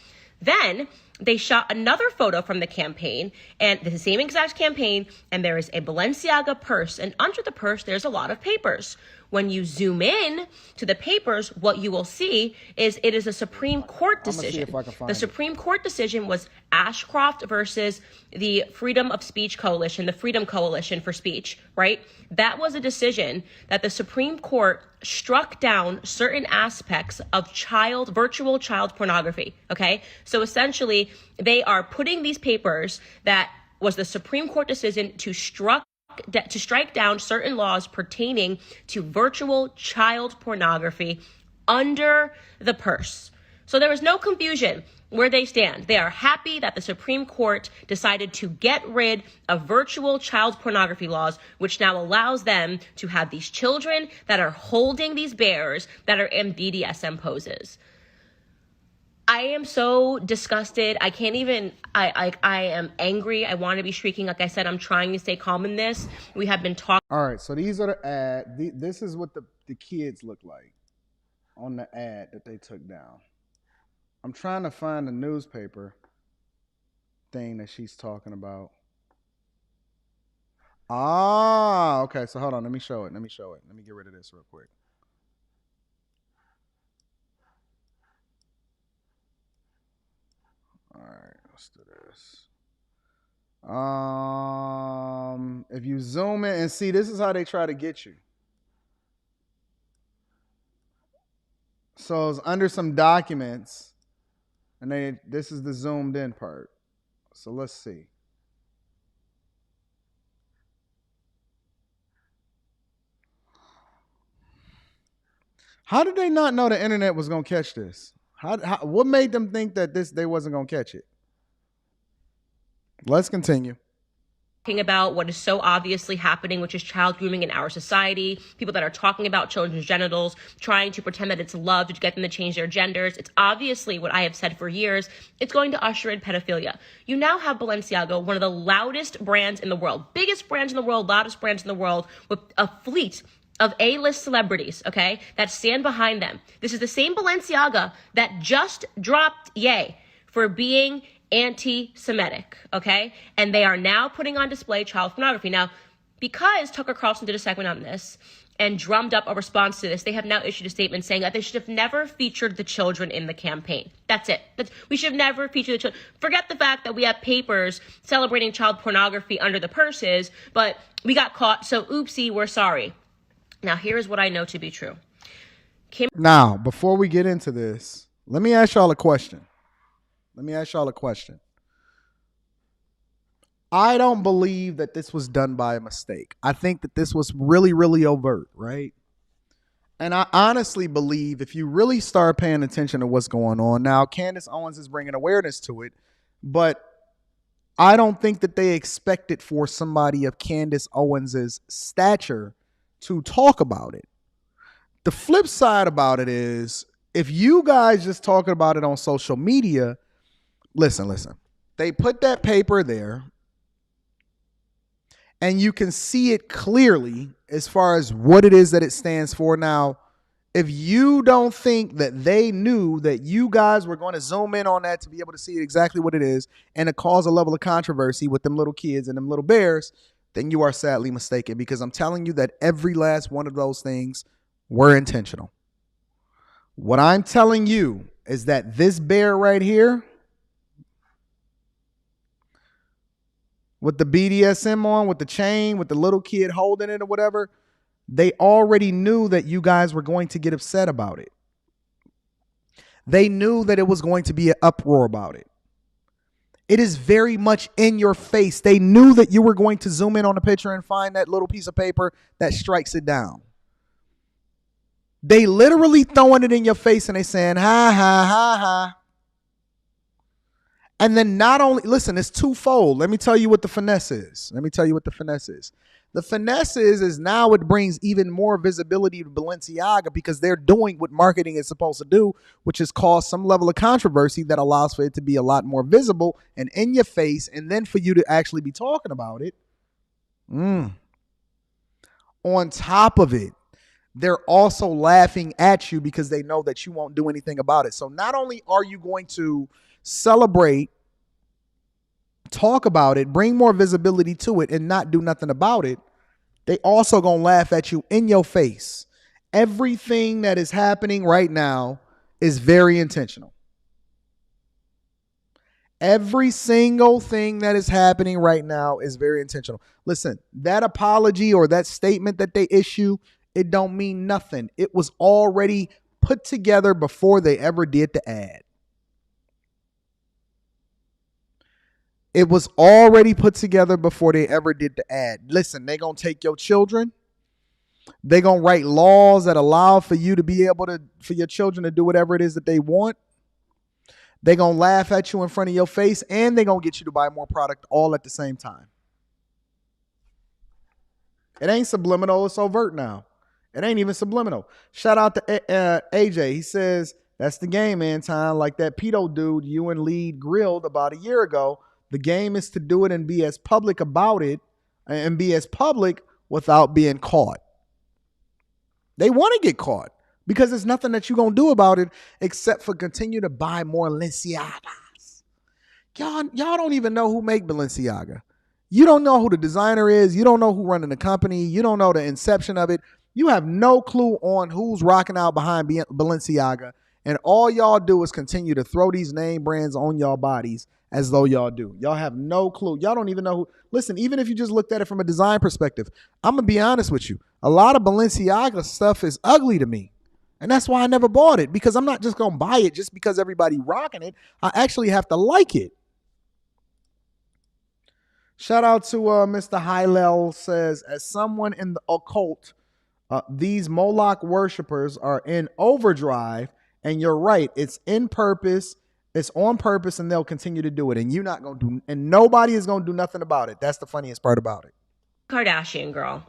Then they shot another photo from the campaign, and the same exact campaign, and there is a Balenciaga purse, and under the purse there's a lot of papers. When you zoom in to the papers, what you will see is it is a Supreme Court decision. The Supreme Court decision was Ashcroft versus the Freedom of Speech Coalition, the Freedom Coalition for Speech, right? That was a decision that the Supreme Court struck down certain aspects of virtual child pornography, okay? So essentially, they are putting these papers that was the Supreme Court decision to strike down certain laws pertaining to virtual child pornography under the purse. So there is no confusion where they stand. They are happy that the Supreme Court decided to get rid of virtual child pornography laws, which now allows them to have these children that are holding these bears that are in BDSM poses. I am so disgusted. I can't even, I am angry. I want to be shrieking. Like I said, I'm trying to stay calm in this. We have been talking. All right, so these are the ad. This is what the kids look like on the ad that they took down. I'm trying to find the newspaper thing that she's talking about. Ah, okay. So hold on. Let me show it. Let me get rid of this real quick. All right, let's do this. If you zoom in and see, this is how they try to get you. So it's under some documents, and this is the zoomed in part. So let's see. How did they not know the internet was going to catch this? What made them think that they wasn't going to catch it? Let's continue. Talking about what is so obviously happening, which is child grooming in our society, people that are talking about children's genitals, trying to pretend that it's love to get them to change their genders. It's obviously what I have said for years. It's going to usher in pedophilia. You now have Balenciaga, one of the loudest brands in the world, biggest brands in the world, loudest brands in the world, with a fleet of A-list celebrities, okay, that stand behind them. This is the same Balenciaga that just dropped Ye for being anti-Semitic, okay? And they are now putting on display child pornography. Now, because Tucker Carlson did a segment on this and drummed up a response to this, they have now issued a statement saying that they should have never featured the children in the campaign. That's it. We should have never featured the children. Forget the fact that we have papers celebrating child pornography under the purses, but we got caught, so oopsie, we're sorry. Now, here's what I know to be true. Now, before we get into this, let me ask y'all a question. I don't believe that this was done by a mistake. I think that this was really, really overt, right? And I honestly believe if you really start paying attention to what's going on now, Candace Owens is bringing awareness to it, but I don't think that they expected for somebody of Candace Owens's stature to talk about it. The flip side about it is if you guys just talking about it on social media, listen. They put that paper there and you can see it clearly as far as what it is that it stands for. Now, if you don't think that they knew that you guys were going to zoom in on that to be able to see exactly what it is and to cause a level of controversy with them little kids and them little bears, then you are sadly mistaken, because I'm telling you that every last one of those things were intentional. What I'm telling you is that this bear right here with the BDSM on, with the chain, with the little kid holding it or whatever, they already knew that you guys were going to get upset about it. They knew that it was going to be an uproar about it. It is very much in your face. They knew that you were going to zoom in on the picture and find that little piece of paper that strikes it down. They literally throwing it in your face and they saying, ha, ha, ha, ha. And then not only, listen, it's twofold. Let me tell you what the finesse is. The finesse is now it brings even more visibility to Balenciaga because they're doing what marketing is supposed to do, which is cause some level of controversy that allows for it to be a lot more visible and in your face, and then for you to actually be talking about it. On top of it, they're also laughing at you because they know that you won't do anything about it. So not only are you going to celebrate, talk about it, bring more visibility to it, and not do nothing about it, they also gonna laugh at you in your face. Everything that is happening right now is very intentional. Every single thing that is happening right now is very intentional. Listen, that apology or that statement that they issue, it don't mean nothing. It was already put together before they ever did the ad. It was already put together before they ever did the ad. Listen, they're going to take your children. They're going to write laws that allow for you to be able to, for your children to do whatever it is that they want. They're going to laugh at you in front of your face, and they're going to get you to buy more product all at the same time. It ain't subliminal. It's overt now. It ain't even subliminal. Shout out to AJ. He says, that's the game, Anton. Like that pedo dude you and Lead grilled about a year ago. The game is to do it and be as public about it and be as public without being caught. They want to get caught because there's nothing that you're going to do about it except for continue to buy more Balenciagas. Y'all don't even know who make Balenciaga. You don't know who the designer is. You don't know who running the company. You don't know the inception of it. You have no clue on who's rocking out behind Balenciaga. And all y'all do is continue to throw these name brands on y'all bodies as though y'all do. Y'all have no clue. Y'all don't even know who. Listen, even if you just looked at it from a design perspective, I'm going to be honest with you. A lot of Balenciaga stuff is ugly to me. And that's why I never bought it, because I'm not just going to buy it just because everybody rocking it. I actually have to like it. Shout out to Mr. Hylel says, as someone in the occult, these Moloch worshipers are in overdrive. And you're right. It's in purpose. It's on purpose, and they'll continue to do it. And you're not going to do, and nobody is going to do nothing about it. That's the funniest part about it. Kardashian girl,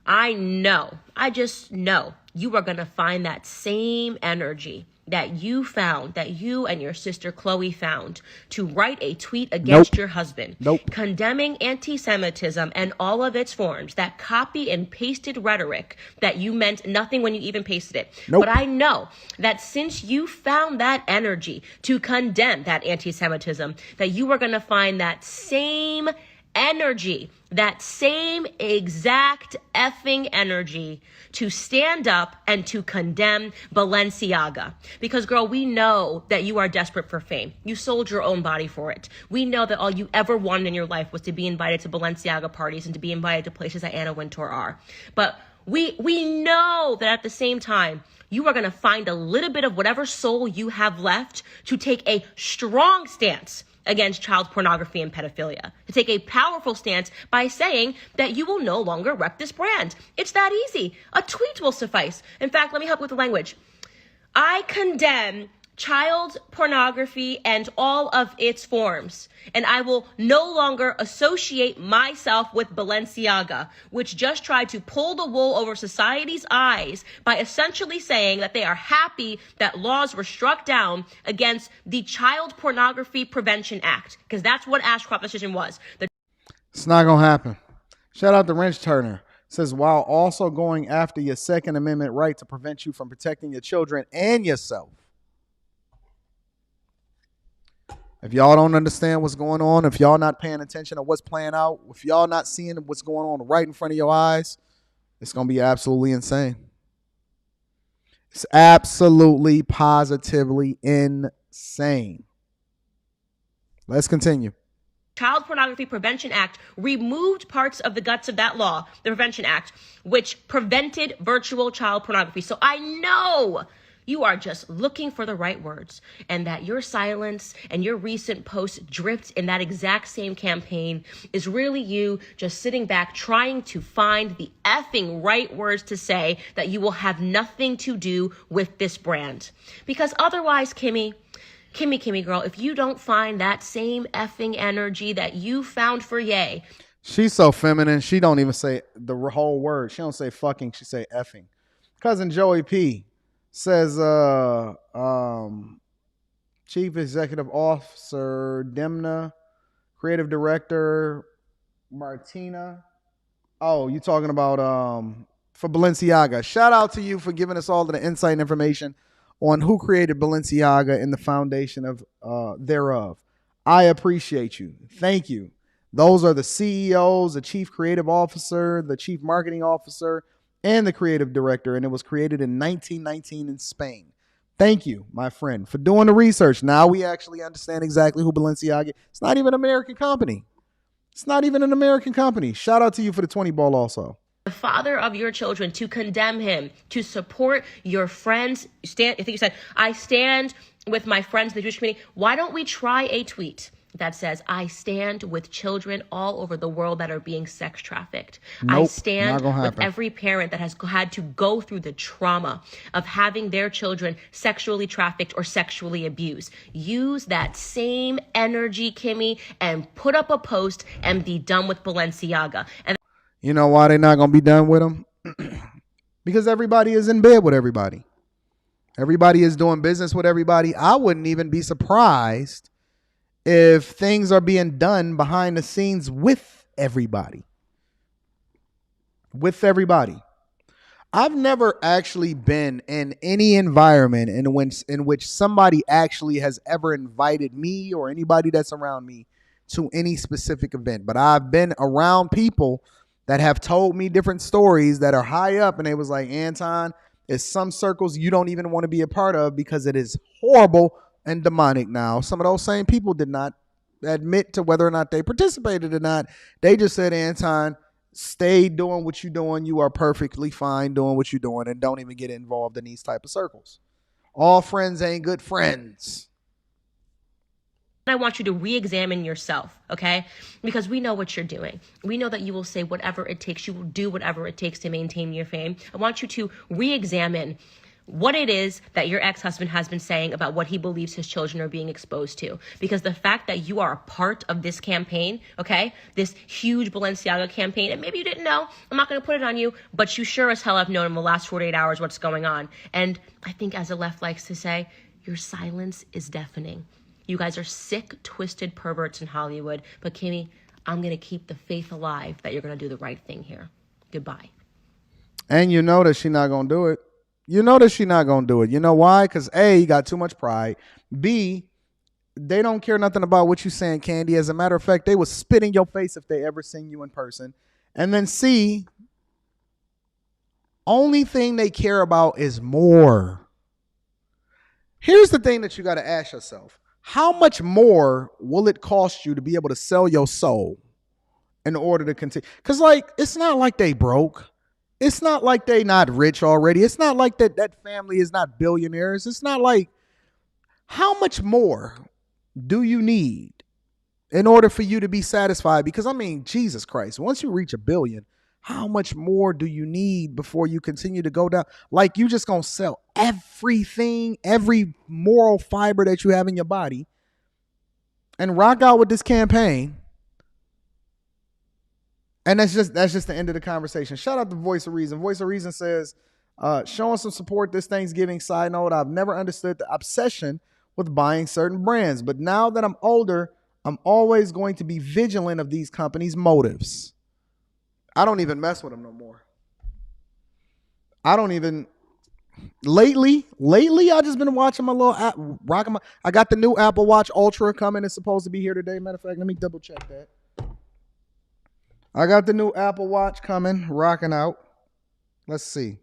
I just know you are going to find that same energy that you found, that you and your sister Chloe found, to write a tweet against your husband, condemning anti-Semitism and all of its forms, that copy and pasted rhetoric that you meant nothing when you even pasted it. But I know that since you found that energy to condemn that anti-Semitism, that you are going to find that same energy, that same exact effing energy to stand up and to condemn Balenciaga. Because, girl, we know that you are desperate for fame. You sold your own body for it. We know that all you ever wanted in your life was to be invited to Balenciaga parties and to be invited to places that Anna Wintour are. But we know that at the same time, you are going to find a little bit of whatever soul you have left to take a strong stance against child pornography and pedophilia, to take a powerful stance by saying that you will no longer rep this brand. It's that easy. A tweet will suffice. In fact, let me help with the language. I condemn child pornography and all of its forms, and I will no longer associate myself with Balenciaga, which just tried to pull the wool over society's eyes by essentially saying that they are happy that laws were struck down against the Child Pornography Prevention Act, because that's what Ashcroft's decision was. It's not going to happen. Shout out to Wrench Turner. Says, while also going after your Second Amendment right to prevent you from protecting your children and yourself. If y'all don't understand what's going on, if y'all not paying attention to what's playing out, if y'all not seeing what's going on right in front of your eyes, it's going to be absolutely insane. It's absolutely, positively insane. Let's continue. Child Pornography Prevention Act removed parts of the guts of that law, the Prevention Act, which prevented virtual child pornography. So I know you are just looking for the right words, and that your silence and your recent posts dripped in that exact same campaign is really you just sitting back trying to find the effing right words to say that you will have nothing to do with this brand. Because otherwise, Kimmy girl, if you don't find that same effing energy that you found for Ye. She's so feminine. She don't even say the whole word. She don't say fucking. She say effing. Cousin Joey P says, Chief Executive Officer Demna, Creative Director Martina. Oh, you talking about for Balenciaga. Shout out to you for giving us all the insight and information on who created Balenciaga and the foundation of thereof. I appreciate you. Thank you. Those are the CEOs, the Chief Creative Officer, the Chief Marketing Officer, and the Creative Director, and it was created in 1919 in Spain. Thank you, my friend, for doing the research. Now we actually understand exactly who Balenciaga is. It's not even an American company. It's not even an American company. Shout out to you for the 20 ball also. The father of your children, to condemn him, to support your friends. I think you said, I stand with my friends in the Jewish community. Why don't we try a tweet that says, I stand with children all over the world that are being sex trafficked. Nope, I stand with every parent that has had to go through the trauma of having their children sexually trafficked or sexually abused. Use that same energy, Kimmy, and put up a post and be done with Balenciaga. And you know why they're not going to be done with them? Because everybody is in bed with everybody. Everybody is doing business with everybody. I wouldn't even be surprised if things are being done behind the scenes with everybody. With everybody. I've never actually been in any environment in which somebody actually has ever invited me or anybody that's around me to any specific event. But I've been around people that have told me different stories that are high up, and they was like, Anton, it's some circles you don't even want to be a part of because it is horrible and demonic. Now, some of those same people did not admit to whether or not they participated or not. They just said, Anton, stay doing what you're doing. You are perfectly fine doing what you're doing, and don't even get involved in these type of circles. All friends ain't good friends. I want you to re-examine yourself, okay? Because we know what you're doing. We know that you will say whatever it takes. You will do whatever it takes to maintain your fame. I want you to re-examine what it is that your ex-husband has been saying about what he believes his children are being exposed to. Because the fact that you are a part of this campaign, okay, this huge Balenciaga campaign, and maybe you didn't know, I'm not going to put it on you, but you sure as hell have known in the last 48 hours what's going on. And I think, as the left likes to say, your silence is deafening. You guys are sick, twisted perverts in Hollywood. But Kimmy, I'm going to keep the faith alive that you're going to do the right thing here. Goodbye. And you know that she's not going to do it. You know that she's not going to do it. You know why? Because A, you got too much pride. B, they don't care nothing about what you're saying, Candy. As a matter of fact, they would spit in your face if they ever seen you in person. And then C, only thing they care about is more. Here's the thing that you got to ask yourself. How much more will it cost you to be able to sell your soul in order to continue? Because, like, it's not like they broke. It's not like they not rich already. It's not like that family is not billionaires. It's not like, how much more do you need in order for you to be satisfied. Because I mean, Jesus Christ, once you reach 1 billion, how much more do you need before you continue to go down? Like, you just gonna sell everything, every moral fiber that you have in your body, and rock out with this campaign. And that's just the end of the conversation. Shout out to Voice of Reason. Voice of Reason says, showing some support this Thanksgiving. Side note, I've never understood the obsession with buying certain brands, but now that I'm older, I'm always going to be vigilant of these companies' motives. I don't even mess with them no more. I don't even. Lately, I just been watching my little app, rocking my. I got the new Apple Watch Ultra coming. It's supposed to be here today. Matter of fact, let me double check that. I got the new Apple Watch coming, rocking out. Let's see.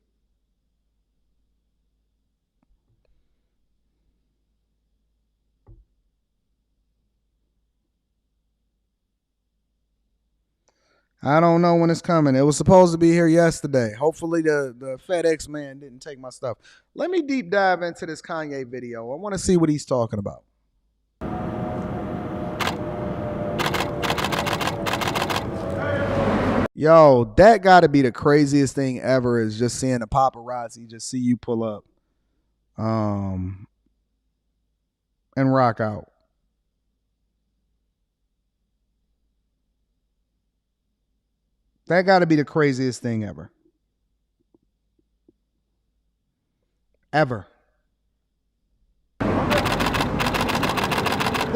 I don't know when it's coming. It was supposed to be here yesterday. Hopefully the FedEx man didn't take my stuff. Let me deep dive into this Kanye video. I want to see what he's talking about. Yo, that got to be the craziest thing ever, is just seeing the paparazzi just see you pull up and rock out. That got to be the craziest thing ever. Ever. Look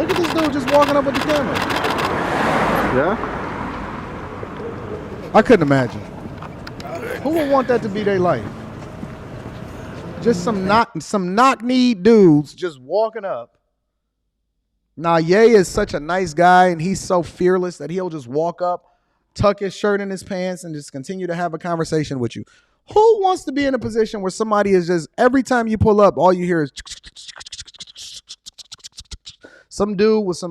at this dude just walking up with the camera. Yeah? I couldn't imagine. Who would want that to be their life? Just some knock-kneed dudes just walking up. Now, Ye is such a nice guy, and he's so fearless that he'll just walk up, tuck his shirt in his pants, and just continue to have a conversation with you. Who wants to be in a position where somebody is just, every time you pull up, all you hear is some dude with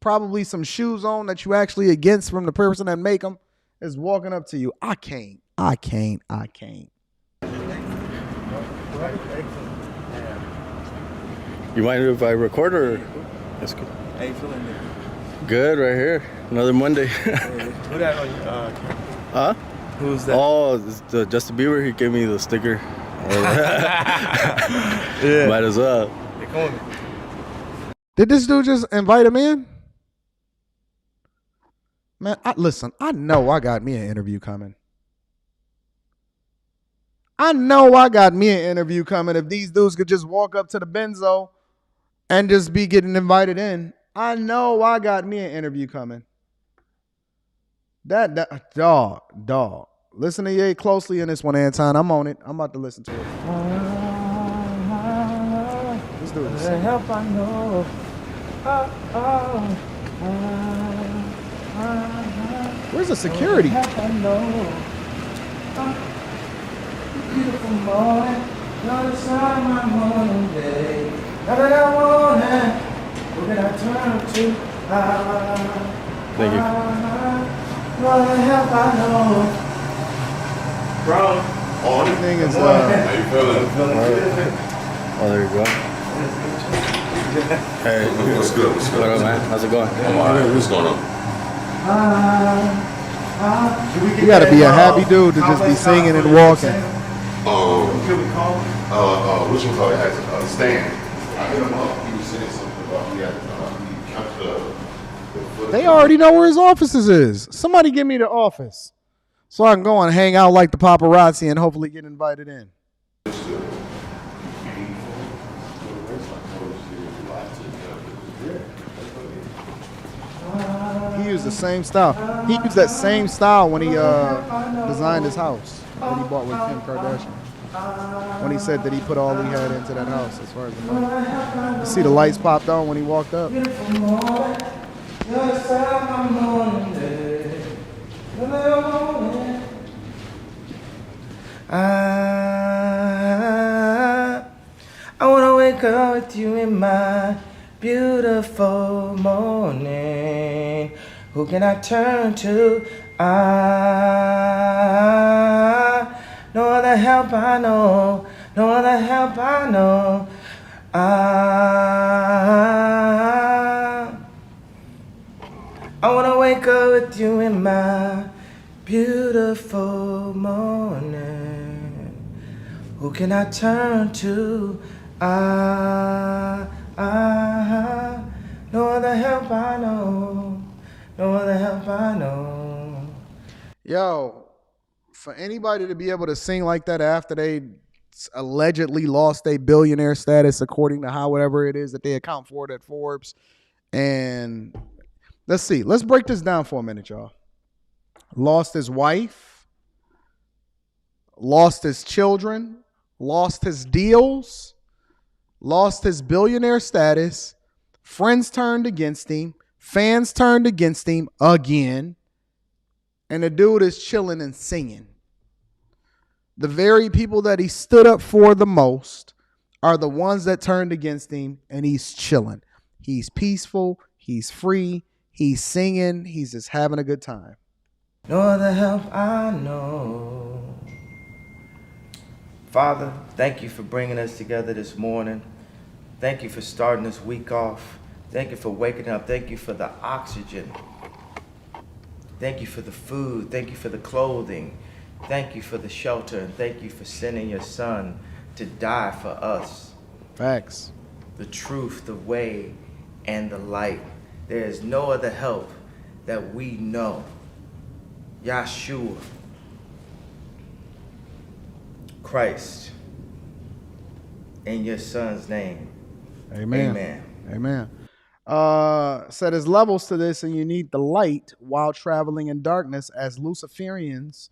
probably some shoes on that you actually against from the person that make them is walking up to you. I can't. You mind if I record or? That's good. How you feeling? Good, right here. Another Monday. Who that on Huh? Who's that? Oh, it's the Justin Bieber. He gave me the sticker. Yeah. Might as well. Hey, come on. Did this dude just invite him in? Man, listen, I know I got me an interview coming. If these dudes could just walk up to the Benzo and just be getting invited in. I know I got me an interview coming. That dog. Listen to Ye closely in this one, Anton. I'm on it. I'm about to listen to it. Let's do this. Help I know. Where's the security? Beautiful morning, you're the sun of my morning day. Now that I want it, we're gonna turn to Thank you. What the help I know. Bro, Everything is How you feeling? Oh, there you go. Hey. What's good? What's What up, good? man? How's it going? I'm all right. What's going on? You gotta be a happy dude to just be singing and walking. Can we call him? Which one called it? Stan. I hit him up. He was saying something about he kept the They already know where his offices is. Somebody give me the office so I can go and hang out like the paparazzi and hopefully get invited in. He used the same style. He used that same style when he designed his house that he bought with Kim Kardashian. When he said that he put all he had into that house as far as the money. You see the lights popped on when he walked up. I wanna wake up with you in my beautiful morning. Who can I turn to? No other help I know. No other help I know. with you in my beautiful morning. Who can I turn to? No other help I know. No other help I know. Yo, for anybody to be able to sing like that after they allegedly lost their billionaire status, according to however it is that they account for it at Forbes. And let's see. Let's break this down for a minute, y'all. Lost his wife, lost his children, lost his deals, lost his billionaire status. Friends turned against him. Fans turned against him again. And the dude is chilling and singing. The very people that he stood up for the most are the ones that turned against him, and he's chilling. He's peaceful. He's free. He's singing. He's just having a good time. No other help I know. Father, thank you for bringing us together this morning. Thank you for starting this week off. Thank you for waking up. Thank you for the oxygen. Thank you for the food. Thank you for the clothing. Thank you for the shelter. And thank you for sending your son to die for us. Facts. The truth, the way, and the light. There is no other help that we know. Yahshua, Christ, in your son's name. Amen. Amen. Amen. So there's levels to this, and you need the light while traveling in darkness. As Luciferians,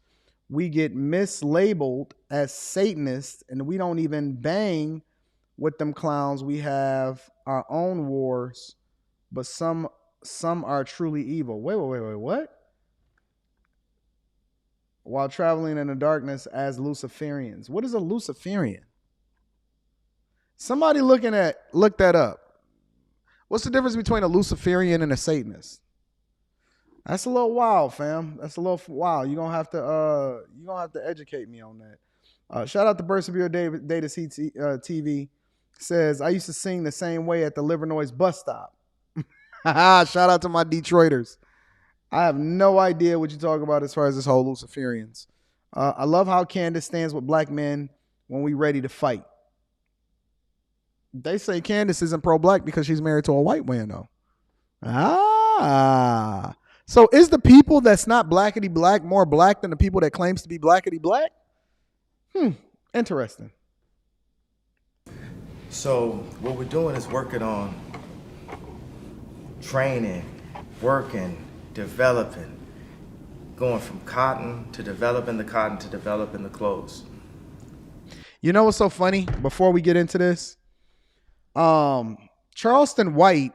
we get mislabeled as Satanists, and we don't even bang with them clowns. We have our own wars, but some are truly evil. Wait, what? While traveling in the darkness as Luciferians. What is a Luciferian? Somebody look that up. What's the difference between a Luciferian and a Satanist? That's a little wild, fam. That's a little wild. You're gonna have to educate me on that. Shout out to Persevere Data TV. Says, I used to sing the same way at the Livernois bus stop. Shout out to my Detroiters. I have no idea what you talk about as far as this whole Luciferians. I love how Candace stands with black men when we ready to fight. They say Candace isn't pro-black because she's married to a white man, though. So is the people that's not blackity black more black than the people that claims to be blackity black? Interesting. So what we're doing is working on training, working, developing, going from cotton to developing the cotton to developing the clothes. You know what's so funny? Before we get into this, Charleston White,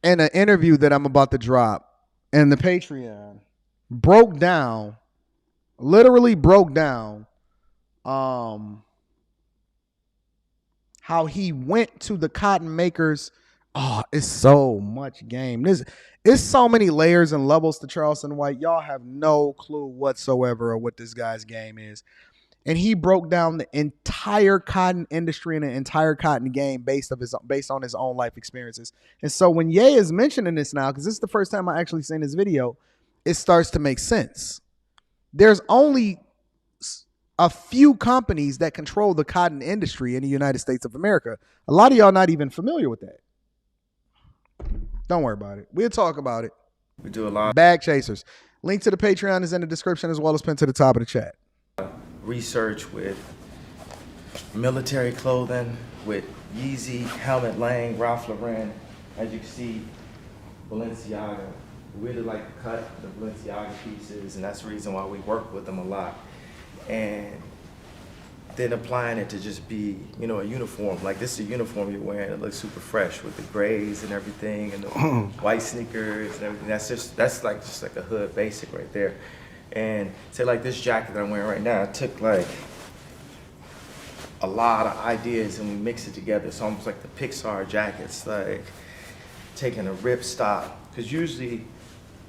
in an interview that I'm about to drop in the Patreon, literally broke down how he went to the cotton makers. Oh, it's so much game. It's so many layers and levels to Charleston White. Y'all have no clue whatsoever of what this guy's game is. And he broke down the entire cotton industry and the entire cotton game based on his own life experiences. And so when Ye is mentioning this now, because this is the first time I actually seen this video, it starts to make sense. There's only a few companies that control the cotton industry in the United States of America. A lot of y'all not even familiar with that. Don't worry about it. We'll talk about it. We do a lot. Bag chasers. Link to the Patreon is in the description as well as pinned to the top of the chat. Research with military clothing, with Yeezy, Helmut Lang, Ralph Lauren. As you can see, Balenciaga. We really like to cut the Balenciaga pieces, and that's the reason why we work with them a lot. And then applying it to just be, a uniform. Like this is a uniform you're wearing. It looks super fresh with the grays and everything, and the white sneakers and everything. That's like just like a hood basic right there. And say like this jacket that I'm wearing right now, I took like a lot of ideas and we mixed it together. It's almost like the Pixar jackets, like taking a rip stop. Because usually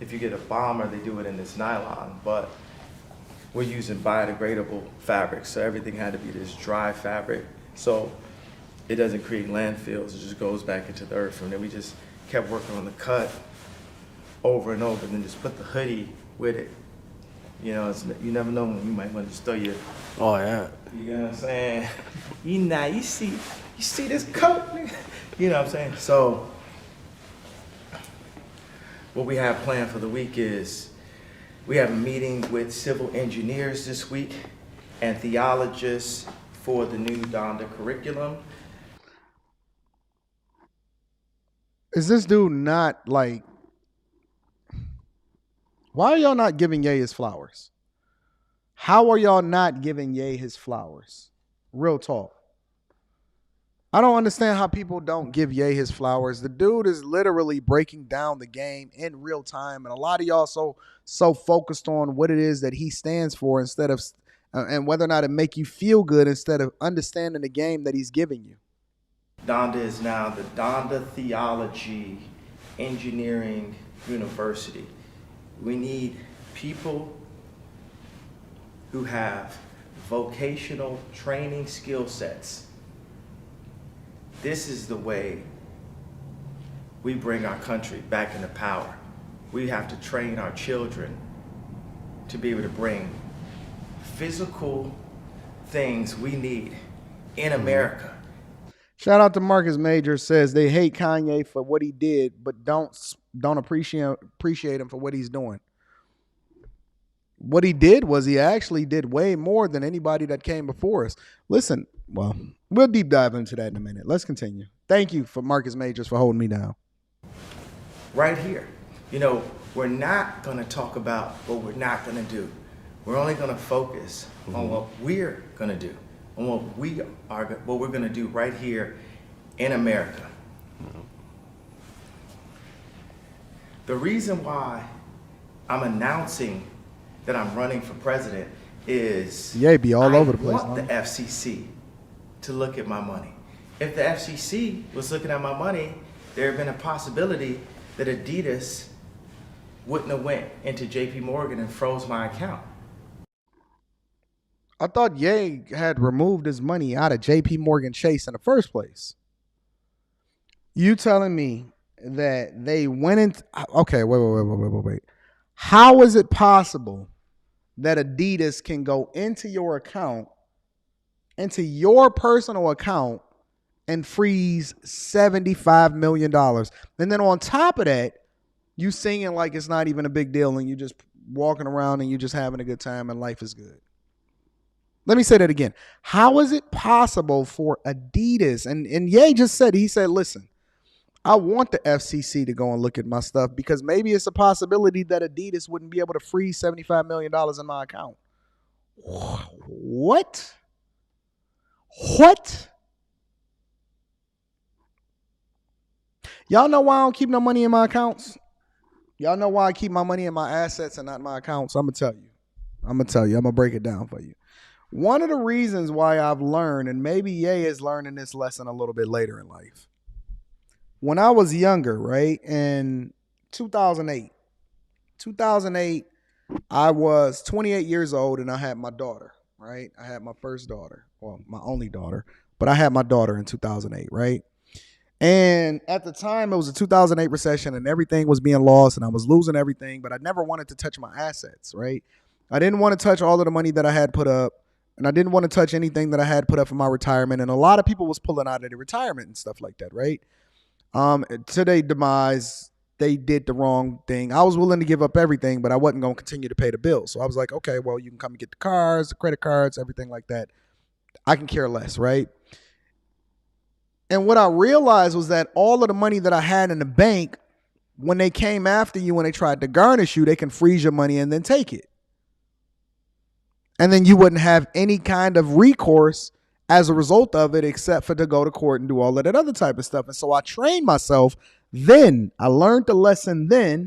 if you get a bomber, they do it in this nylon, but we're using biodegradable fabric. So everything had to be this dry fabric. So it doesn't create landfills, it just goes back into the earth. And then we just kept working on the cut over and over, and then just put the hoodie with it. You know, you never know when you might want to just throw your. Oh yeah. You know what I'm saying? You see this coat? You know what I'm saying? So, what we have planned for the week is we have a meeting with civil engineers this week and theologists for the new Donda curriculum. Is this dude not like? Why are y'all not giving Ye his flowers? How are y'all not giving Ye his flowers? Real talk. I don't understand how people don't give Ye his flowers. The dude is literally breaking down the game in real time, and a lot of y'all so focused on what it is that he stands for instead of and whether or not it make you feel good instead of understanding the game that he's giving you. Donda is now the Donda Theology Engineering University. We need people who have vocational training skill sets. This is the way we bring our country back into power. We have to train our children to be able to bring physical things we need in America. Shout out to Marcus Major, says they hate Kanye for what he did, but don't appreciate him for what he's doing. What he did was he actually did way more than anybody that came before us. Listen, well, we'll deep dive into that in a minute. Let's continue. Thank you for Marcus Majors for holding me down. Right here. You know, we're not going to talk about what we're not going to do. We're only going to focus on what we're going to do, on what we're going to do right here in America. The reason why I'm announcing that I'm running for president is Be all over the place. I want the FCC to look at my money. If the FCC was looking at my money, there had been a possibility that Adidas wouldn't have went into JP Morgan and froze my account. I thought Ye had removed his money out of JP Morgan Chase in the first place. You telling me that they went in? Okay, wait. How is it possible that Adidas can go into your account, into your personal account, and freeze $75 million? And then on top of that, you singing like it's not even a big deal and you just walking around and you just having a good time and life is good. Let me say that again. How is it possible for Adidas? And Ye just said, he said, listen, I want the FCC to go and look at my stuff because maybe it's a possibility that Adidas wouldn't be able to freeze $75 million in my account. What? Y'all know why I don't keep no money in my accounts? Y'all know why I keep my money in my assets and not my accounts? I'm going to tell you. I'm going to break it down for you. One of the reasons why I've learned, and maybe Ye is learning this lesson a little bit later in life. When I was younger, right, in 2008, I was 28 years old and I had my daughter, right? I had my first daughter, well, my only daughter, but I had my daughter in 2008, right? And at the time, it was a 2008 recession and everything was being lost and I was losing everything, but I never wanted to touch my assets, right? I didn't want to touch all of the money that I had put up. And I didn't want to touch anything that I had put up for my retirement. And a lot of people was pulling out of the retirement and stuff like that, right? To their demise, they did the wrong thing. I was willing to give up everything, but I wasn't going to continue to pay the bills. So I was like, okay, well, you can come and get the cars, the credit cards, everything like that. I can care less, right? And what I realized was that all of the money that I had in the bank, when they came after you, when they tried to garnish you, they can freeze your money and then take it. And then you wouldn't have any kind of recourse as a result of it, except for to go to court and do all of that other type of stuff. And so I trained myself then. I learned the lesson then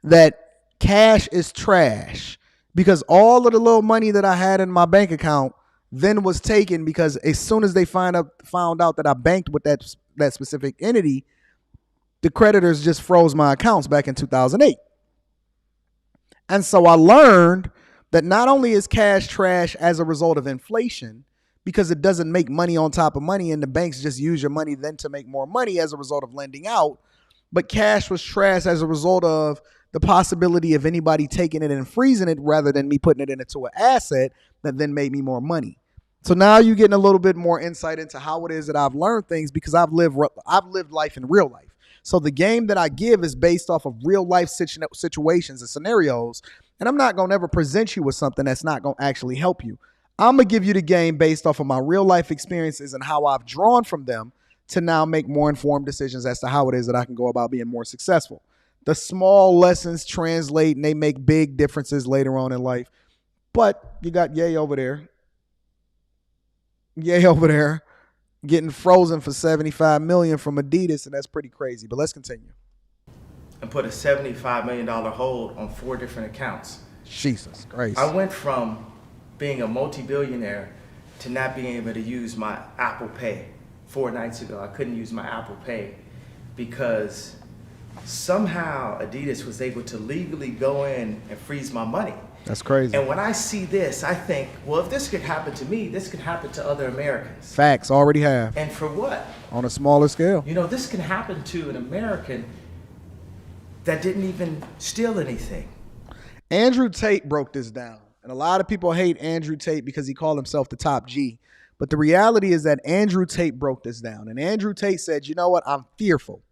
that cash is trash because all of the little money that I had in my bank account then was taken because as soon as they found out that I banked with that specific entity, the creditors just froze my accounts back in 2008. And so I learned that not only is cash trash as a result of inflation, because it doesn't make money on top of money, and the banks just use your money then to make more money as a result of lending out. But cash was trash as a result of the possibility of anybody taking it and freezing it rather than me putting it into an asset that then made me more money. So now you're getting a little bit more insight into how it is that I've learned things, because I've lived life in real life. So the game that I give is based off of real life situations and scenarios. And I'm not going to ever present you with something that's not going to actually help you. I'm going to give you the game based off of my real life experiences and how I've drawn from them to now make more informed decisions as to how it is that I can go about being more successful. The small lessons translate and they make big differences later on in life. But you got Ye over there. Getting frozen for $75 million from Adidas, and that's pretty crazy. But let's continue. And put a $75 million hold on 4 different accounts. Jesus Christ. I went from being a multi-billionaire to not being able to use my Apple Pay. 4 nights ago, I couldn't use my Apple Pay because somehow Adidas was able to legally go in and freeze my money. That's crazy. And when I see this, I think, well, if this could happen to me, this could happen to other Americans. Facts, already have. And for what? On a smaller scale. You know, this can happen to an American that didn't even steal anything. Andrew Tate broke this down. And a lot of people hate Andrew Tate because he called himself the top G. But the reality is that Andrew Tate broke this down. And Andrew Tate said, you know what, I'm fearful.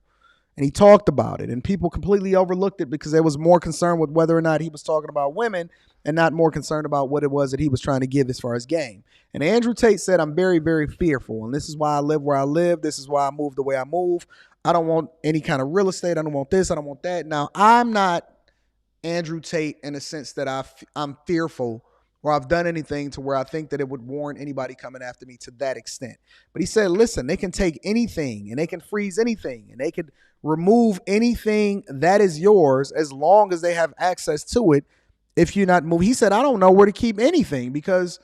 And he talked about it. And people completely overlooked it because they was more concerned with whether or not he was talking about women and not more concerned about what it was that he was trying to give as far as game. And Andrew Tate said, I'm very, very fearful. And this is why I live where I live. This is why I move the way I move. I don't want any kind of real estate. I don't want this. I don't want that. Now, I'm not Andrew Tate in the sense that I'm fearful or I've done anything to where I think that it would warrant anybody coming after me to that extent. But he said, listen, they can take anything and they can freeze anything and they could remove anything that is yours as long as they have access to it if you're not moving. He said, I don't know where to keep anything because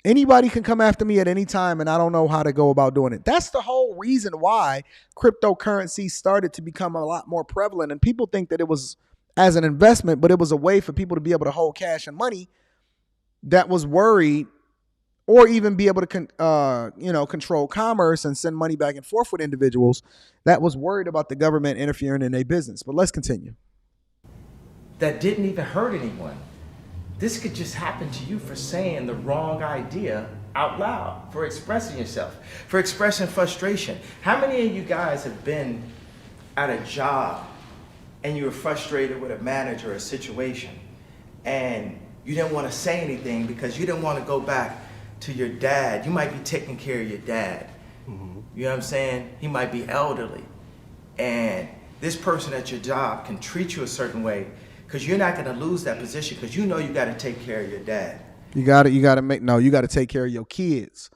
anybody can come after me at any time and I don't know how to go about doing it. That's the whole reason why cryptocurrency started to become a lot more prevalent. And people think that it was as an investment, but it was a way for people to be able to hold cash and money that was worried or even be able to control commerce and send money back and forth with individuals that was worried about the government interfering in their business. But let's continue. That didn't even hurt anyone. This could just happen to you for saying the wrong idea out loud, for expressing yourself, for expressing frustration. How many of you guys have been at a job and you were frustrated with a manager or a situation and you didn't want to say anything because you didn't want to go back to your dad? You might be taking care of your dad. Mm-hmm. You know what I'm saying? He might be elderly. And this person at your job can treat you a certain way because you're not going to lose that position because you know you got to take care of your dad. You got to take care of your kids.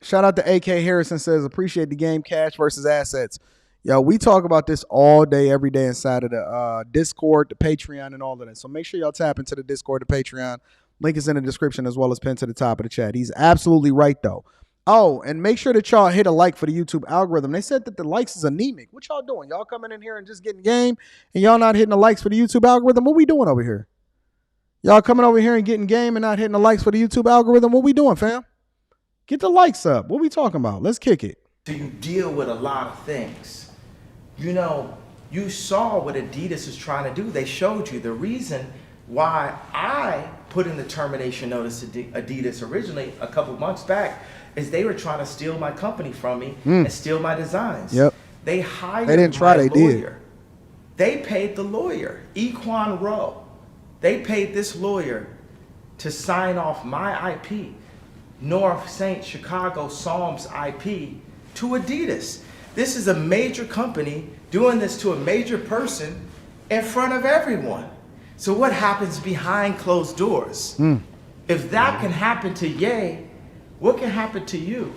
Shout out to AK Harrison says, appreciate the game, cash versus assets. Yo, we talk about this all day, every day inside of the Discord, the Patreon, and all of that. So make sure y'all tap into the Discord, the Patreon. Link is in the description as well as pinned to the top of the chat. He's absolutely right, though. Oh, and make sure that y'all hit a like for the YouTube algorithm. They said that the likes is anemic. What y'all doing? Y'all coming in here and just getting game, and y'all not hitting the likes for the YouTube algorithm? What we doing over here? Y'all coming over here and getting game and not hitting the likes for the YouTube algorithm? What we doing, fam? Get the likes up. What we talking about? Let's kick it. So you deal with a lot of things. You know, you saw what Adidas is trying to do. They showed you the reason why I put in the termination notice to Adidas originally a couple months back is they were trying to steal my company from me and steal my designs. Yep. They hired They didn't try, my they lawyer. did. They paid the lawyer, Equan Rowe. They paid this lawyer to sign off my IP, North St. Chicago Psalms IP, to Adidas. This is a major company doing this to a major person in front of everyone. So what happens behind closed doors? If that can happen to Ye, what can happen to you?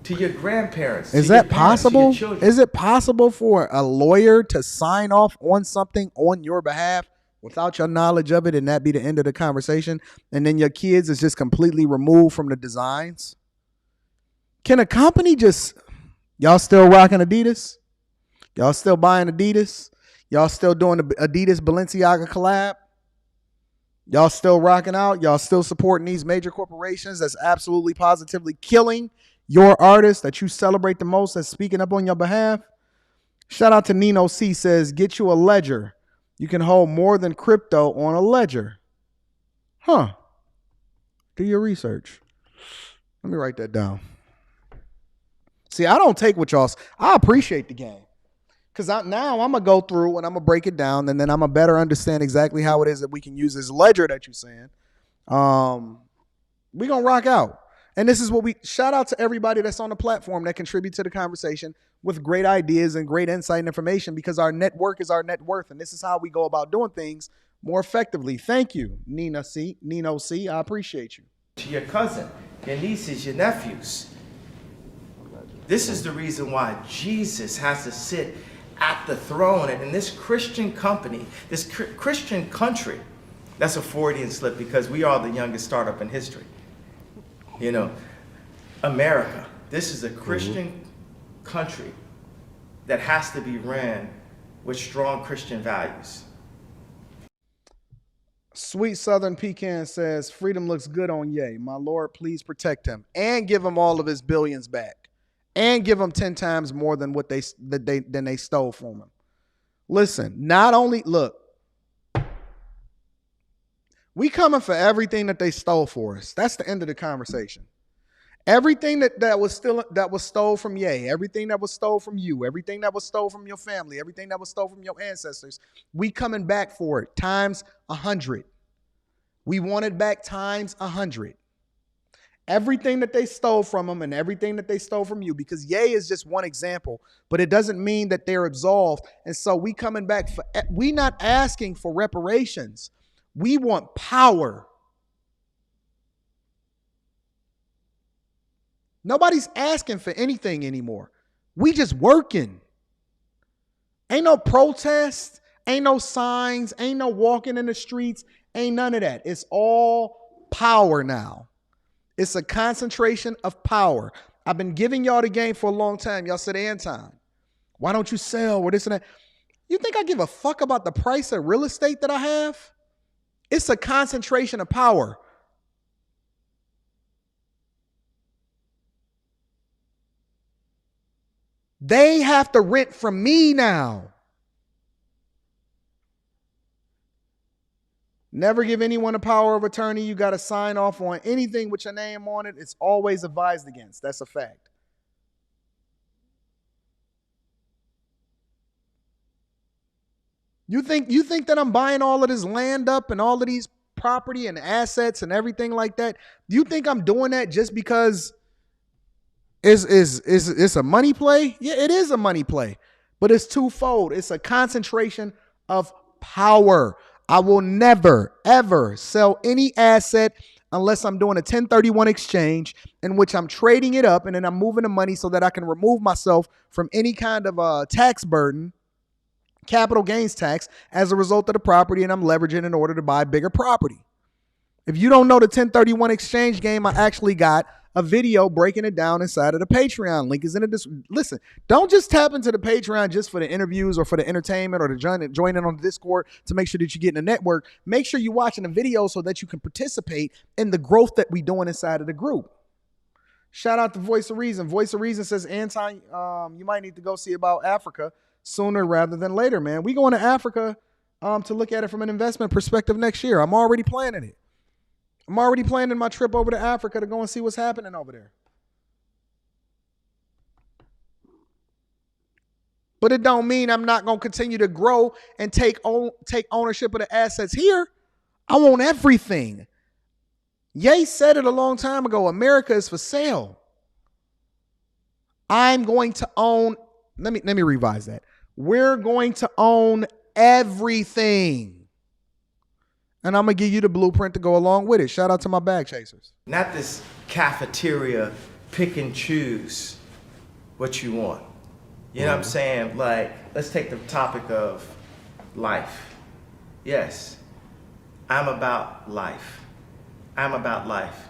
To your grandparents? Is that possible? Is it possible for a lawyer to sign off on something on your behalf without your knowledge of it and that be the end of the conversation? And then your kids is just completely removed from the designs? Can a company just... Y'all still rocking Adidas? Y'all still buying Adidas? Y'all still doing the Adidas Balenciaga collab? Y'all still rocking out? Y'all still supporting these major corporations that's absolutely positively killing your artists that you celebrate the most that's speaking up on your behalf? Shout out to Nino C says, get you a ledger. You can hold more than crypto on a ledger. Huh. Do your research. Let me write that down. See, I don't take what y'all. I appreciate the game. Because now I'm going to go through and I'm going to break it down, and then I'm going to better understand exactly how it is that we can use this ledger that you're saying. We're going to rock out. And this is what shout out to everybody that's on the platform that contribute to the conversation with great ideas and great insight and information, because our network is our net worth. And this is how we go about doing things more effectively. Thank you, Nino C. I appreciate you. To your cousin, your nieces, your nephews. This is the reason why Jesus has to sit at the throne, and in this Christian company, this Christian country. That's a Freudian slip, because we are the youngest startup in history. You know, America, this is a Christian country that has to be ran with strong Christian values. Sweet Southern Pecan says, freedom looks good on Ye. My Lord, please protect him and give him all of his billions back. And give them 10 times more than what they stole from him. Listen, not only look, we coming for everything that they stole for us. That's the end of the conversation. Everything that was stole from Ye, everything that was stole from you, everything that was stole from your family, everything that was stole from your ancestors, we coming back for it times 100. We want it back times 100. Everything that they stole from them and everything that they stole from you, because Ye is just one example, but it doesn't mean that they're absolved. And so we coming back for, we not asking for reparations. We want power. Nobody's asking for anything anymore. We just working. Ain't no protest, ain't no signs, ain't no walking in the streets, ain't none of that. It's all power now. It's a concentration of power. I've been giving y'all the game for a long time. Y'all said, Anton, why don't you sell or this and that? You think I give a fuck about the price of real estate that I have? It's a concentration of power. They have to rent from me now. Never give anyone a power of attorney. You got to sign off on anything with your name on it. It's always advised against. That's a fact. You think that I'm buying all of this land up and all of these property and assets and everything like that? Do you think I'm doing that just because it's a money play? Yeah, it is a money play, but it's twofold. It's a concentration of power. I will never, ever sell any asset unless I'm doing a 1031 exchange in which I'm trading it up and then I'm moving the money so that I can remove myself from any kind of tax burden, capital gains tax, as a result of the property, and I'm leveraging in order to buy bigger property. If you don't know the 1031 exchange game, I actually got a video breaking it down inside of the Patreon. Link is in the description. Listen, don't just tap into the Patreon just for the interviews or for the entertainment or to join in on the Discord to make sure that you get in the network. Make sure you're watching the video so that you can participate in the growth that we're doing inside of the group. Shout out to Voice of Reason. Voice of Reason says, Anton, you might need to go see about Africa sooner rather than later, man. We going to Africa to look at it from an investment perspective next year. I'm already planning it. I'm already planning my trip over to Africa to go and see what's happening over there. But it don't mean I'm not going to continue to grow and take ownership of the assets here. I want everything. Ye said it a long time ago. America is for sale. I'm going to own. Let me revise that. We're going to own everything. And I'm going to give you the blueprint to go along with it. Shout out to my bag chasers. Not this cafeteria pick and choose what you want. You know what I'm saying? Like, let's take the topic of life. Yes, I'm about life. I'm about life.